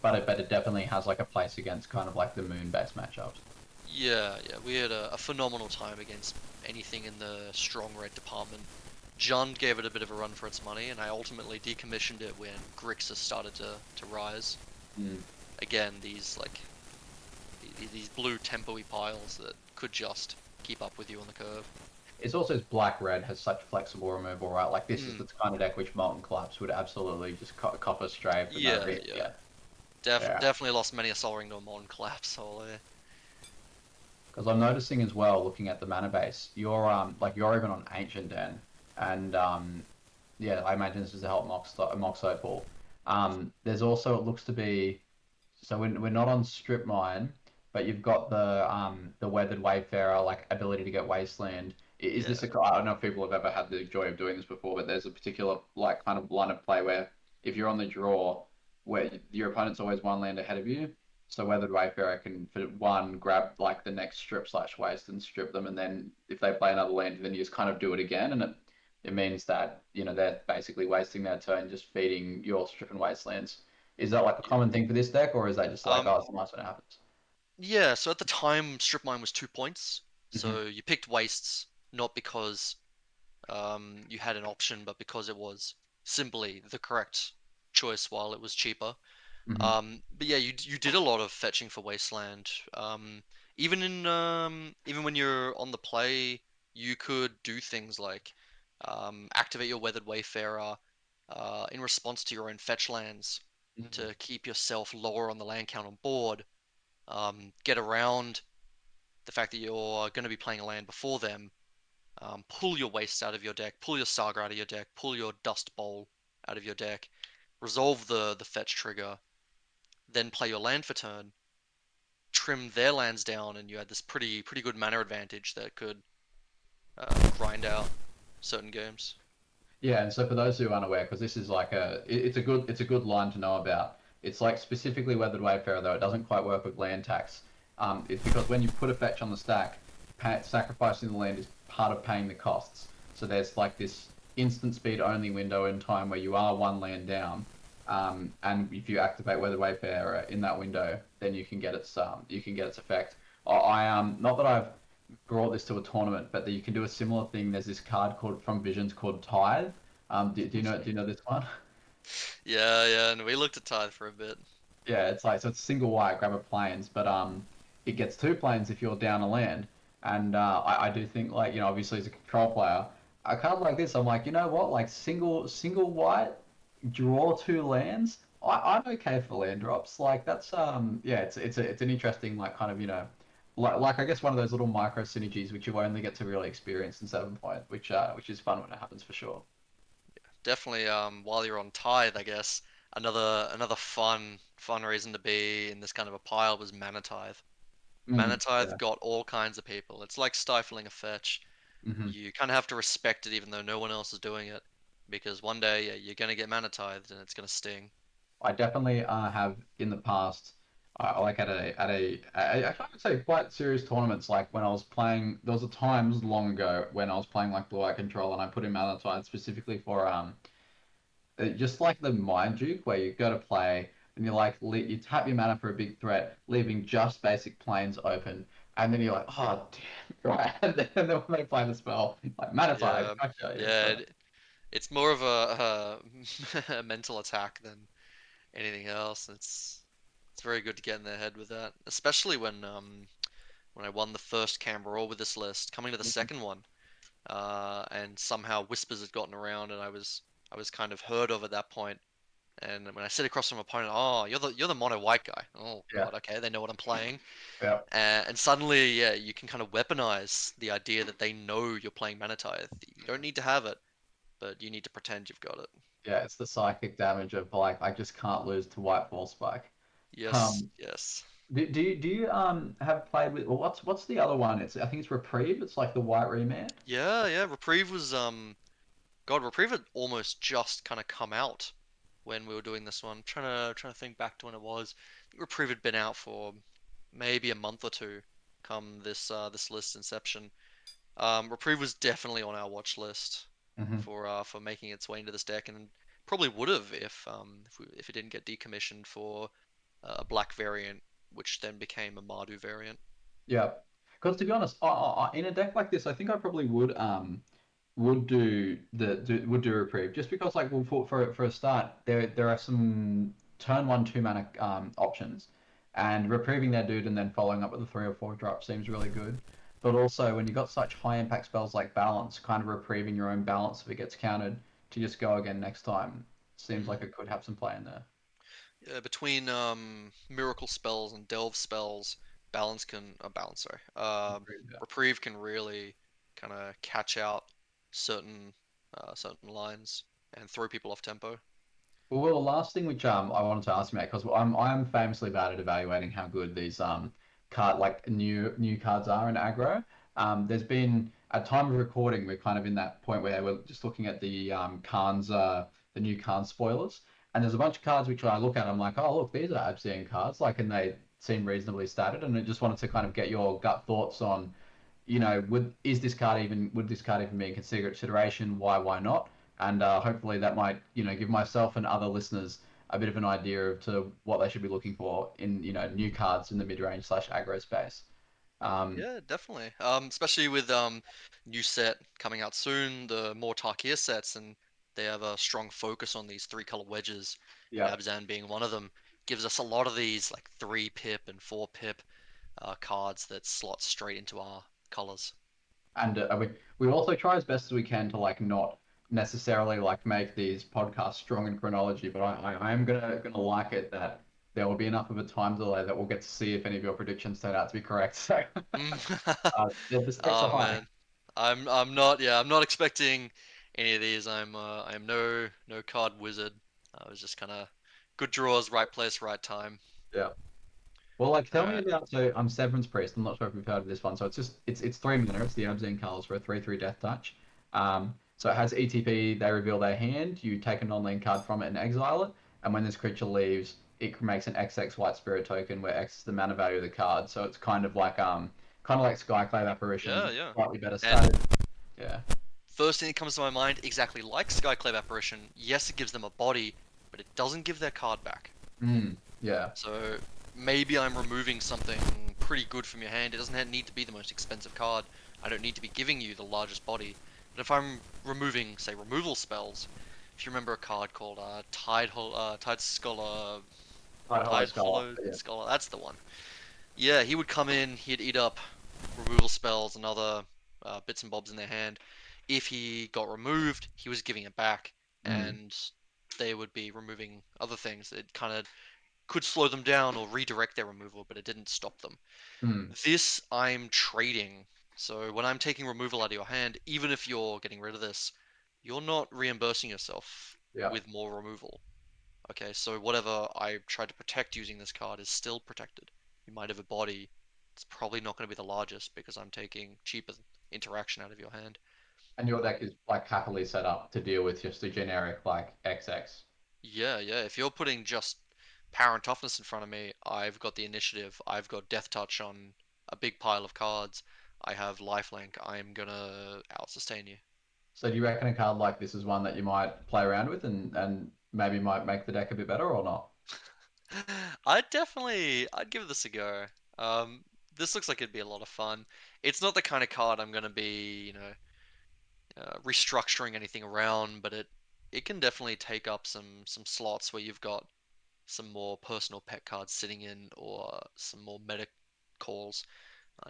But it definitely has like a place against kind of like the moon-based matchups. Yeah, we had a phenomenal time against anything in the strong red department. Jund gave it a bit of a run for its money, and I ultimately decommissioned it when Grixis started to rise. Mm. Again, these blue tempo-y piles that could just keep up with you on the curve. It's also black-red has such flexible removal, right? Like this is the kind of deck which Molten Collapse would absolutely just copper straight for no reason. Yeah. Yeah. Definitely lost many a Sol Ring to a Molten Collapse. So, Because I'm noticing as well, looking at the mana base, you're even on Ancient Den, and yeah, I imagine this is to help Mox Opal. There's also it looks to be so we're not on Strip Mine, but you've got the Weathered Wayfarer like ability to get Wasteland. Is yeah. this I don't know if people have ever had the joy of doing this before, but there's a particular like kind of line of play where if you're on the draw, where your opponent's always one land ahead of you. So Weathered Wayfarer can for one grab like the next strip/waste and strip them, and then if they play another land, then you just kind of do it again, and it means that they're basically wasting their turn just feeding your strip and wastelands. Is that like a common thing for this deck, or is that just like, Um, oh, it's nice when it happens? yeah. So at the time, Strip Mine was 2 points. Hmm. So you picked Wastes not because you had an option, but because it was simply the correct choice while it was cheaper. Hmm. But yeah, you did a lot of fetching for Wasteland. Even when you're on the play, you could do things like activate your Weathered Wayfarer in response to your own fetch lands to keep yourself lower on the land count on board. Get around the fact that you're going to be playing a land before them. Pull your Wastes out of your deck, pull your Saga out of your deck, pull your Dust Bowl out of your deck, resolve the fetch trigger, then play your land for turn, trim their lands down, and you had this pretty good mana advantage that could grind out certain games. Yeah, and so for those who aren't aware, because this is like it's a good line to know about. It's like specifically Weathered Wayfarer though it doesn't quite work with land tax. It's because when you put a fetch on the stack, sacrificing the land is part of paying the costs. So there's like this instant speed only window in time where you are one land down, and if you activate Weathered Wayfarer in that window, then you can get its effect. Not that I've brought this to a tournament, but that you can do a similar thing. There's this card called from Visions called Tithe. Do you know this one? Yeah, and we looked at Tithe for a bit. Yeah, it's like so it's single white, grab a planes, but it gets two planes if you're down a land. And I do think like obviously as a control player, a card like this, I'm like, you know what, like single white, draw two lands. I'm okay for land drops. Like that's yeah, it's an interesting like kind of like I guess one of those little micro synergies which you only get to really experience in 7 Point, which is fun when it happens for sure. Definitely, while you're on Tithe, I guess another fun reason to be in this kind of a pile was Mana Tithe. Mana Tithe Yeah. got all kinds of people. It's like stifling a fetch. Hmm. You kind of have to respect it even though no one else is doing it, because one day, yeah, you're gonna get Mana Tithed and it's gonna sting. I definitely have in the past. Like I would say quite serious tournaments. Like when I was playing, there was a times long ago when I was playing like Blue Eye Control, and I put in Malachite specifically for just like the Mind Duke, where you go to play and you like you tap your mana for a big threat, leaving just basic planes open, and then you're like, oh damn, right, and then when they play the spell, like Malachite, Yeah, gotcha, yeah, yeah, so. it's more of a mental attack than anything else. It's very good to get in their head with that, especially when when I won the first Canberra with this list, coming to the second one, and somehow whispers had gotten around, and I was kind of heard of at that point. And when I sit across from an opponent, oh, you're the mono white guy. Oh Yeah, God, okay, they know what I'm playing. yeah, And suddenly, yeah, you can kind of weaponize the idea that they know you're playing Manatide. You don't need to have it, but you need to pretend you've got it. yeah. It's the psychic damage of like I just can't lose to white ball spike. Yes, Um, yes. do you have played with well, what's the other one? I think it's Reprieve. It's like the white remand. Yeah, yeah. Reprieve was God, Reprieve had almost just kind of come out when we were doing this one. Trying to think back to when it was. I think Reprieve had been out for maybe a month or two come this list inception. Reprieve was definitely on our watch list Hmm. for making its way into this deck, and probably would have if it didn't get decommissioned for a black variant, which then became a Mardu variant. Yeah, because to be honest, in a deck like this, I think I probably would do Reprieve just because like well for a start there are some turn 1 2 mana options, and reprieving that dude and then following up with a 3 or 4 drop seems really good. But also when you got such high impact spells like balance, kind of reprieving your own balance if it gets countered to just go again next time seems like Mm. it could have some play in there. Yeah, between miracle spells and delve spells, balance, sorry, Reprieve, yeah. reprieve can really kind of catch out certain certain lines and throw people off tempo. Well, the last thing which I wanted to ask you, mate, because I'm famously bad at evaluating how good these new cards are in aggro. There's been at time of recording, we're kind of in that point where we're just looking at the new Khan spoilers, and there's a bunch of cards which I look at. I'm like, oh look, these are Absian cards, like, and they seem reasonably statted, and I just wanted to kind of get your gut thoughts on would this card even be in consideration? Why not? And hopefully that might give myself and other listeners a bit of an idea of to what they should be looking for in new cards in the mid range slash aggro space. Um, Yeah, definitely. Especially with new set coming out soon, the more Tarkir sets, and they have a strong focus on these three color wedges, and yeah, Abzan being one of them, gives us a lot of these like 3 pip and 4 pip cards that slot straight into our colors. and we also try as best as we can to like not necessarily like make these podcasts strong in chronology, but I am gonna like it that there will be enough of a time delay that we'll get to see if any of your predictions turn out to be correct. So the stakes are Oh high. man, I'm not expecting any of these. I'm no card wizard. I was just kind of good draws, right place, right time. Yeah. Well, like, All tell me right. about I'm Severance Priest. I'm not sure if you've heard of this one. So it's 3 mana. It's the Abzan Colors for a 3/3 Death Touch. So it has ETP. They reveal their hand. You take a non-land card from it and exile it. And when this creature leaves, it makes an XX White Spirit token where X is the mana value of the card. So it's kind of like Skyclave Yeah, Apparition, yeah. slightly better And stated. Yeah. first thing that comes to my mind, exactly like Skyclave Apparition, yes, it gives them a body, but it doesn't give their card back. Yeah. So maybe I'm removing something pretty good from your hand. It doesn't need to be the most expensive card. I don't need to be giving you the largest body. But if I'm removing, say, removal spells, if you remember a card called Tide Scholar, Right, hello, Tide Scholar. Hollow Yeah. Scholar, that's the one. Yeah, he would come in, he'd eat up removal spells and other bits and bobs in their hand. If he got removed, he was giving it back, Mm. and they would be removing other things. It kind of could slow them down or redirect their removal, but it didn't stop them. Mm. This I'm trading. So when I'm taking removal out of your hand, even if you're getting rid of this, you're not reimbursing yourself Yeah. with more removal. Okay, so whatever I tried to protect using this card is still protected. You might have a body. It's probably not going to be the largest because I'm taking cheaper interaction out of your hand. And your deck is like happily set up to deal with just a generic like XX. Yeah, yeah. If you're putting just power and toughness in front of me, I've got the initiative. I've got death touch on a big pile of cards. I have lifelink. I'm gonna outsustain you. So do you reckon a card like this is one that you might play around with and maybe might make the deck a bit better or not? I'd give this a go. This looks like it'd be a lot of fun. It's not the kind of card I'm gonna be, restructuring anything around, but it can definitely take up some slots where you've got some more personal pet cards sitting in or some more meta calls.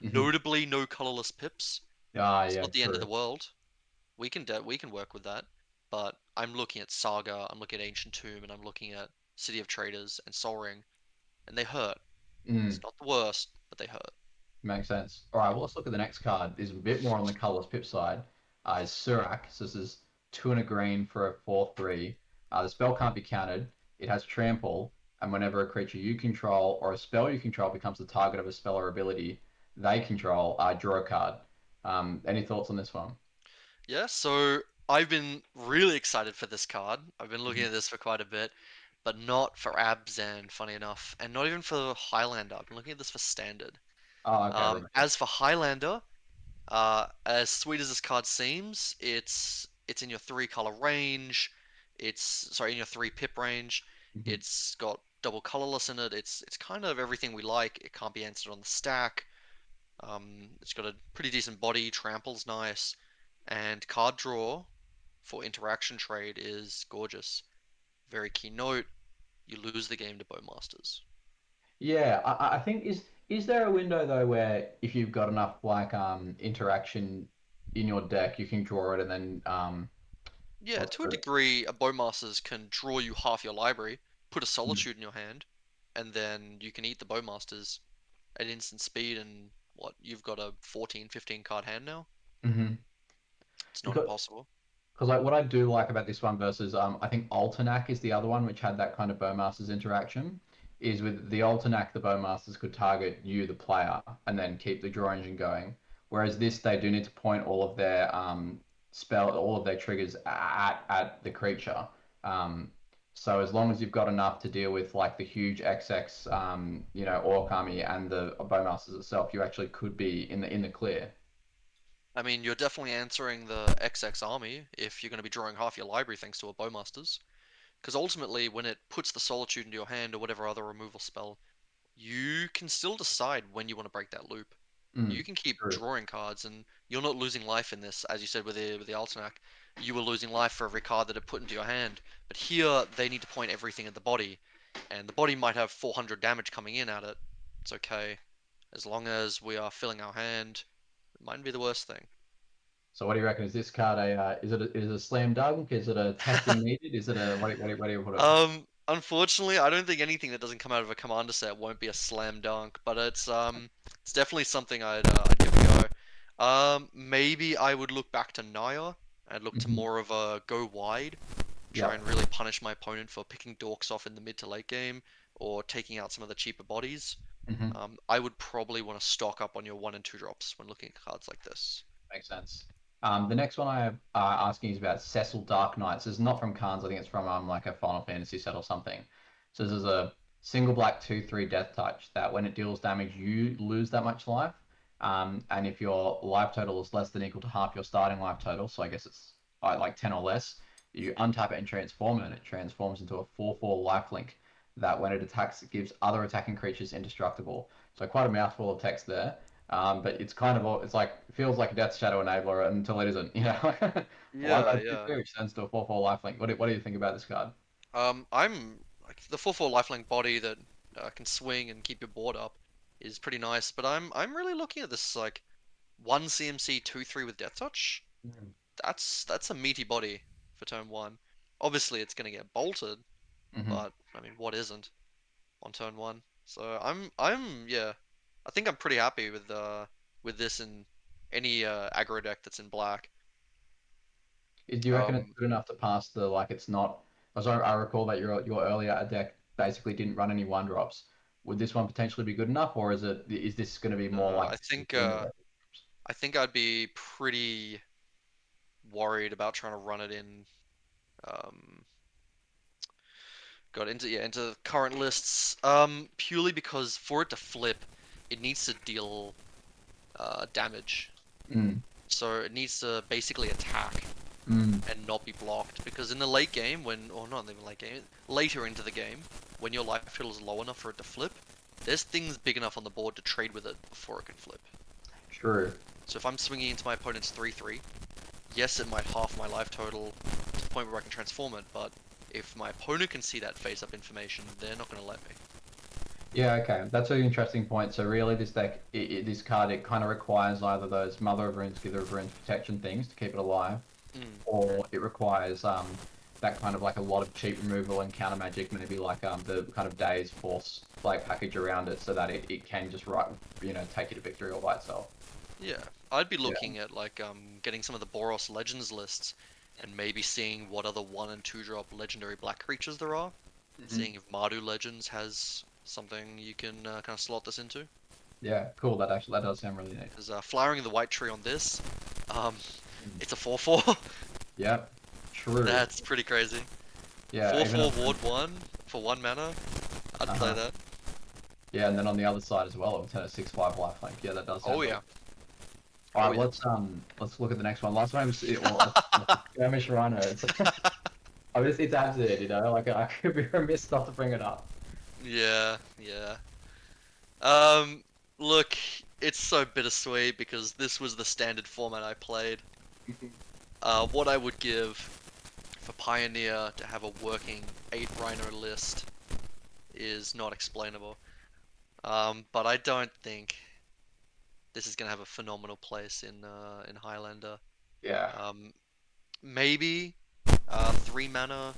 Notably, no colorless pips. Ah, It's yeah, not the end of the true. world. We can work with that. But I'm looking at Saga, I'm looking at Ancient Tomb, and I'm looking at City of Traders and Sol Ring, and they hurt. Mm, It's not the worst, but they hurt. makes sense. All right, well, let's look at the next card. Is a bit more on the colorless pip side. Is Surak. So this is 2 and a green for a 4/3. The spell can't be countered. It has trample, and whenever a creature you control or a spell you control becomes the target of a spell or ability they control, draw a card. Any thoughts on this one? Yeah, so I've been really excited for this card. I've been looking Mhm. at this for quite a bit, but not for Abzan, funny enough, and not even for Highlander. I've been looking at this for Standard. Oh, okay, right. As for Highlander, as sweet as this card seems, it's in your 3 color range. It's sorry, in your 3 pip range. Mhm. It's got double colorless in it. It's kind of everything we like. It can't be answered on the stack. It's got a pretty decent body. Trample's nice, and card draw for interaction trade is gorgeous. Very key note: you lose the game to Bowmasters. Yeah, I think is there a window though where if you've got enough like interaction in your deck, you can draw it and then Yeah, what's to a the degree, a Bowmasters can draw you half your library, put a mm, Solitude in your hand, and then you can eat the Bowmasters at instant speed. And what, you've got a 14, 15 card hand now? mm-hmm. It's not Because impossible. like what I do like about this one versus I think Alternac is the other one which had that kind of Bowmasters interaction. Is with the Alternac, the Bowmasters could target you, the player, and then keep the draw engine going. Whereas this, they do need to point all of their triggers at the creature. So as long as you've got enough to deal with like the huge XX, Orc army and the Bowmasters itself, you actually could be in the clear. I mean, you're definitely answering the XX army if you're going to be drawing half your library thanks to a Bowmasters. Because ultimately, when it puts the Solitude into your hand or whatever other removal spell, you can still decide when you want to break that loop. Mm, You can keep true. drawing cards, and you're not losing life in this, as you said with the Altanac. You were losing life for every card that it put into your hand. But here, they need to point everything at the body, and the body might have 400 damage coming in at it. It's okay, as long as we are filling our hand. It mightn't be the worst thing. So what do you reckon? Is this card a slam dunk? Is it a testing needed? Is it a what do you put it? Unfortunately, I don't think anything that doesn't come out of a commander set won't be a slam dunk, but it's definitely something I'd give a go. Maybe I would look back to Naya and look to Mhm. more of a go wide, try Yep. and really punish my opponent for picking dorks off in the mid to late game or taking out some of the cheaper bodies. Hmm. I would probably want to stock up on your 1 and 2 drops when looking at cards like this. Makes sense. The next one I have asking is about Cecil Dark Knights. This is not from Khans. I think it's from like a Final Fantasy set or something. So this is a single black 2/3 death touch that when it deals damage, you lose that much life. And if your life total is less than equal to half your starting life total, so I guess it's like 10 or less, you untap it and transform it, and it transforms into a 4/4 lifelink that when it attacks, it gives other attacking creatures indestructible. So quite a mouthful of text there. But it's kind of it's like it feels like a Death Shadow enabler until it isn't. One Yeah, yeah. which turns to a 4/4 lifelink. What do you think about this card? I'm like the 4/4 lifelink body that can swing and keep your board up is pretty nice, but I'm really looking at this like 1 CMC 2/3 with Death Touch. That's a meaty body for turn one. Obviously, it's gonna get bolted, Mm-hmm. but I mean, what isn't on turn one? So I'm yeah, I think I'm pretty happy with this in any aggro deck that's in black. Do you reckon it's Um, good enough to pass the like it's not? As I recall that your earlier deck basically didn't run any 1 drops. Would this one potentially be good enough, or is this going to be more like I think in the deck? I think I'd be pretty worried about trying to run it in. Um, got into yeah into current lists. Purely because for it to flip, it needs to deal damage. Mm, So it needs to basically attack mm. and not be blocked. Because in the late game, or not even late game, later into the game, when your life total is low enough for it to flip, there's things big enough on the board to trade with it before it can flip. True. So if I'm swinging into my opponent's 3/3, yes, it might half my life total to the point where I can transform it, but if my opponent can see that face-up information, they're not going to let me. Yeah, okay. That's an interesting point. So really, this deck, this card, it kind of requires either those Mother of Runes, Giver of Runes protection things to keep it alive, Mm. or it requires that kind of like a lot of cheap removal and counter magic, maybe like the kind of Daze Force like package around it, so that it can just take you to victory all by itself. Yeah, I'd be Yeah. looking at like getting some of the Boros Legends lists and maybe seeing what other 1 and 2 drop legendary black creatures there are. Seeing if Mardu Legends has something you can kind of slot this into. Yeah, cool. That does sound really neat. Because Flowering the White Tree on this, um, Mm. it's a 4/4. Yep. True. That's pretty crazy. Yeah, even 4/4 Ward 1 for 1 mana. I'd play uh-huh. that. Yeah, and then on the other side as well, turn a 6/5 lifelink. Yeah, that does sound Oh really. yeah. All Oh right, yeah. let's look at the next one. Last one was skirmish rhino. It's absurd, Like I could be remiss not to bring it up. Yeah, yeah. Um, look, it's so bittersweet because this was the standard format I played. What I would give for Pioneer to have a working 8 Rhino list is not explainable. But I don't think this is gonna have a phenomenal place in Highlander. Yeah. Um, maybe 3 mana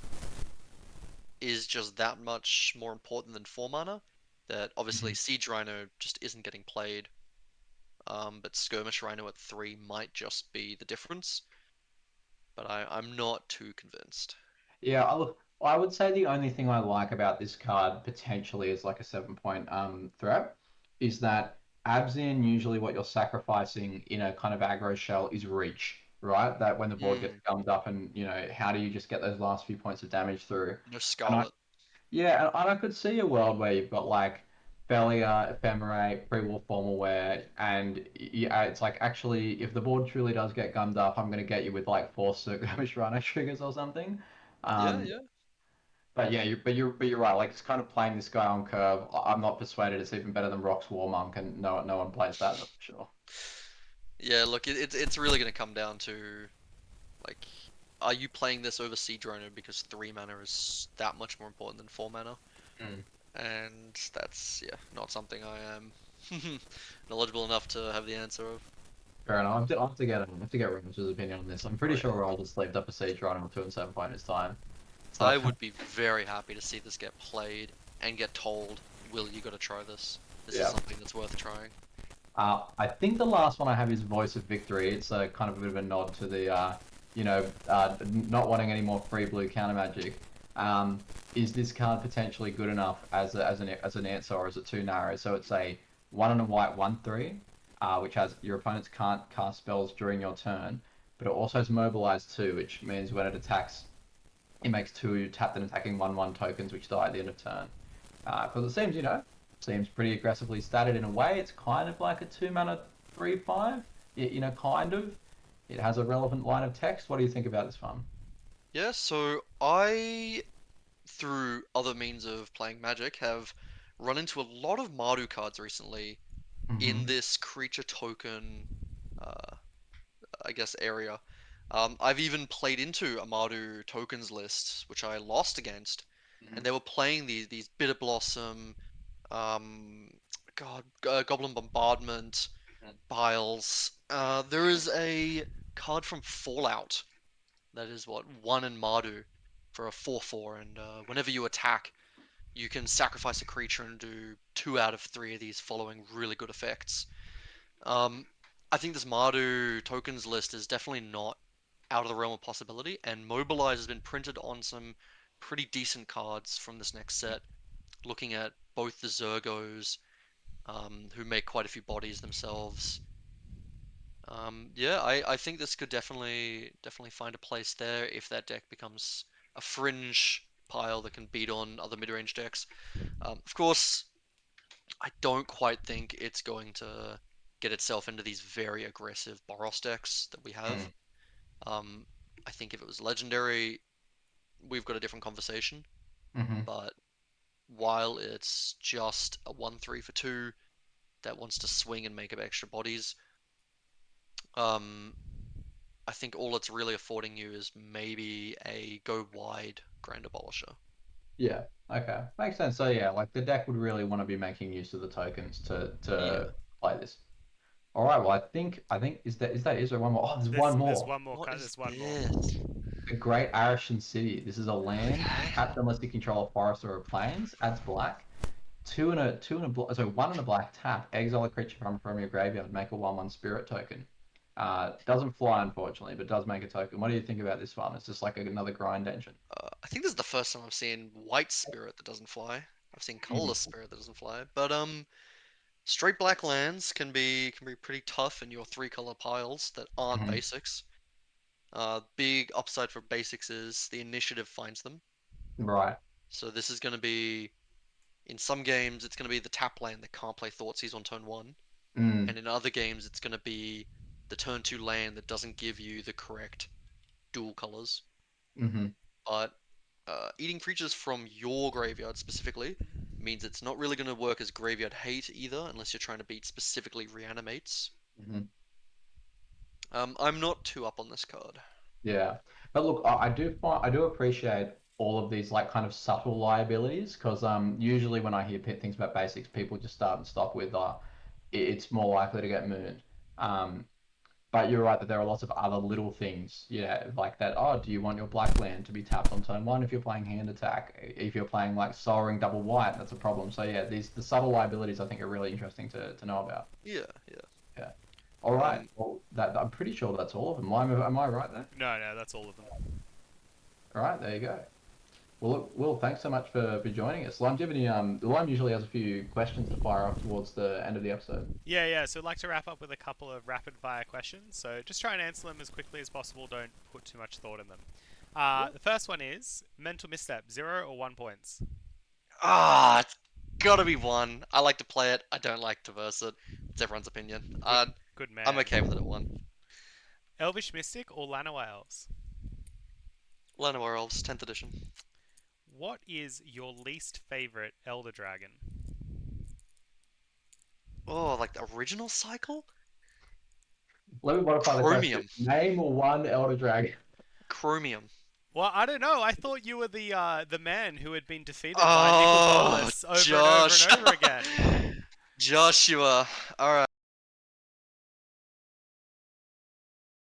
is just that much more important than 4 mana. That obviously Siege Rhino just isn't getting played. But Skirmish Rhino at 3 might just be the difference. But I'm not too convinced. Yeah, I would say the only thing I like about this card potentially is like a 7 point threat is that Abzin usually what you're sacrificing in a kind of aggro shell is reach, right? That when the board gets Mm, gummed up and how do you just get those last few points of damage through? no And Scarlet. yeah, and I could see a world where you've got like Belia, Ephemerate, Pre-War Formal Wear, and yeah, it's like actually, if the board truly does get gummed up, I'm going to get you with like 4 Skirmish Rhino triggers or something. Yeah, Um, yeah. but yeah, you're right. Like it's kind of playing this guy on curve. I'm not persuaded it's even better than Rock's War Monk, and no one plays that, that's for sure. Yeah, look, it's really gonna come down to like, are you playing this over Siege Rhino because 3 mana is that much more important than 4 mana? Mm. And that's, yeah, not something I am knowledgeable enough to have the answer of. Fair enough. I have to get Rams's opinion on this. I'm Oh pretty yeah. sure I'll just leave up a Siege Rhino on 2 and 7 point this time. So I would be very happy to see this get played and get told, Will, you gotta try this. This is yeah. something that's worth trying. I think the last one I have is Voice of Victory. It's a kind of a bit of a nod to the, not wanting any more free blue counter magic. Is this card potentially good enough as an answer, or is it too narrow? So it's a 1 and a white 1/3, which has your opponents can't cast spells during your turn, but it also has Mobilize 2, which means when it attacks, it makes 2 tapped and attacking 1/1 tokens, which die at the end of turn. Because it seems pretty aggressively statted in a way. It's kind of like a 2 mana 3/5. Kind of. It has a relevant line of text. What do you think about this one? Yeah, so I, through other means of playing Magic, have run into a lot of Mardu cards recently in Mm-hmm. this creature token, uh, I guess, area. I've even played into a Mardu tokens list, which I lost against, and they were playing these Bitter Blossom, um, Goblin Bombardment, Biles. There is a card from Fallout that is what 1 in Mardu for a 4/4, and whenever you attack, you can sacrifice a creature and do 2 out of 3 of these following really good effects. Um, I think this Mardu tokens list is definitely not out of the realm of possibility, and Mobilize has been printed on some pretty decent cards from this next set. Looking at both the Zergos, who make quite a few bodies themselves. Yeah, I think this could definitely find a place there if that deck becomes a fringe pile that can beat on other mid-range decks. Of course, I don't quite think it's going to get itself into these very aggressive Boros decks that we have. Um, I think if it was legendary, we've got a different conversation. Mm-hmm. But while it's just a 1/3 for 2 that wants to swing and make up extra bodies, um, I think all it's really affording you is maybe a go wide Grand Abolisher. Yeah. Okay. Makes sense. So yeah, like the deck would really want to be making use of the tokens to Yeah. play this. All right. Well, I think is there one more? Oh, there's one There's more. one more What cut. is There's one more. this? The Great Arishan City. This is a land Okay. tapped unless you control a forest or a plains. Adds black. One and a black tap. Exile a creature from your graveyard. Make a 1/1 spirit token. Doesn't fly unfortunately, but does make a token. What do you think about this one? It's just like another grind engine. I think this is the first time I've seen white spirit that doesn't fly. I've seen Hmm. colorless spirit that doesn't fly. But straight black lands can be pretty tough in your 3-color piles that aren't Mhm. basics. Big upside for basics is the initiative finds them. Right. So this is going to be, in some games, it's going to be the tap land that can't play Thoughtseize on turn 1. Mm. And in other games, it's going to be the turn 2 land that doesn't give you the correct dual colors. Mm-hmm. But eating creatures from your graveyard specifically means it's not really going to work as graveyard hate either, unless you're trying to beat specifically reanimates. Mm-hmm. I'm not too up on this card. Yeah, but look, I do appreciate all of these like kind of subtle liabilities because usually when I hear things about basics, people just start and stop with it's more likely to get mooned. Um, but you're right that there are lots of other little things, like that. Oh, do you want your black land to be tapped on turn one if you're playing hand attack? If you're playing like soaring double white, that's a problem. So yeah, the subtle liabilities I think are really interesting to know about. Yeah, yeah. Yeah. All right. Um, Well, I'm pretty sure that's all of them. Am I right there? No, that's all of them. All right, there you go. Well, look, Will, thanks so much for joining us. Lime, do you have any, Lime usually has a few questions to fire off towards the end of the episode. Yeah. So I'd like to wrap up with a couple of rapid fire questions. So just try and answer them as quickly as possible. Don't put too much thought in them. The first one is mental misstep, 0 or 1 points. it's gotta be 1. I like to play it. I don't like to verse it. It's everyone's opinion. Good man. I'm okay with it at 1. Elvish Mystic or Llanowar Elves? Llanowar Elves, 10th edition. What is your least favorite Elder Dragon? Oh, like the original cycle? Let me modify the question. Chromium. Name one Elder Dragon. Chromium. Well, I don't know. I thought you were the man who had been defeated by Oh, Nicol Bolas over and over Josh. and over again. Joshua. Alright.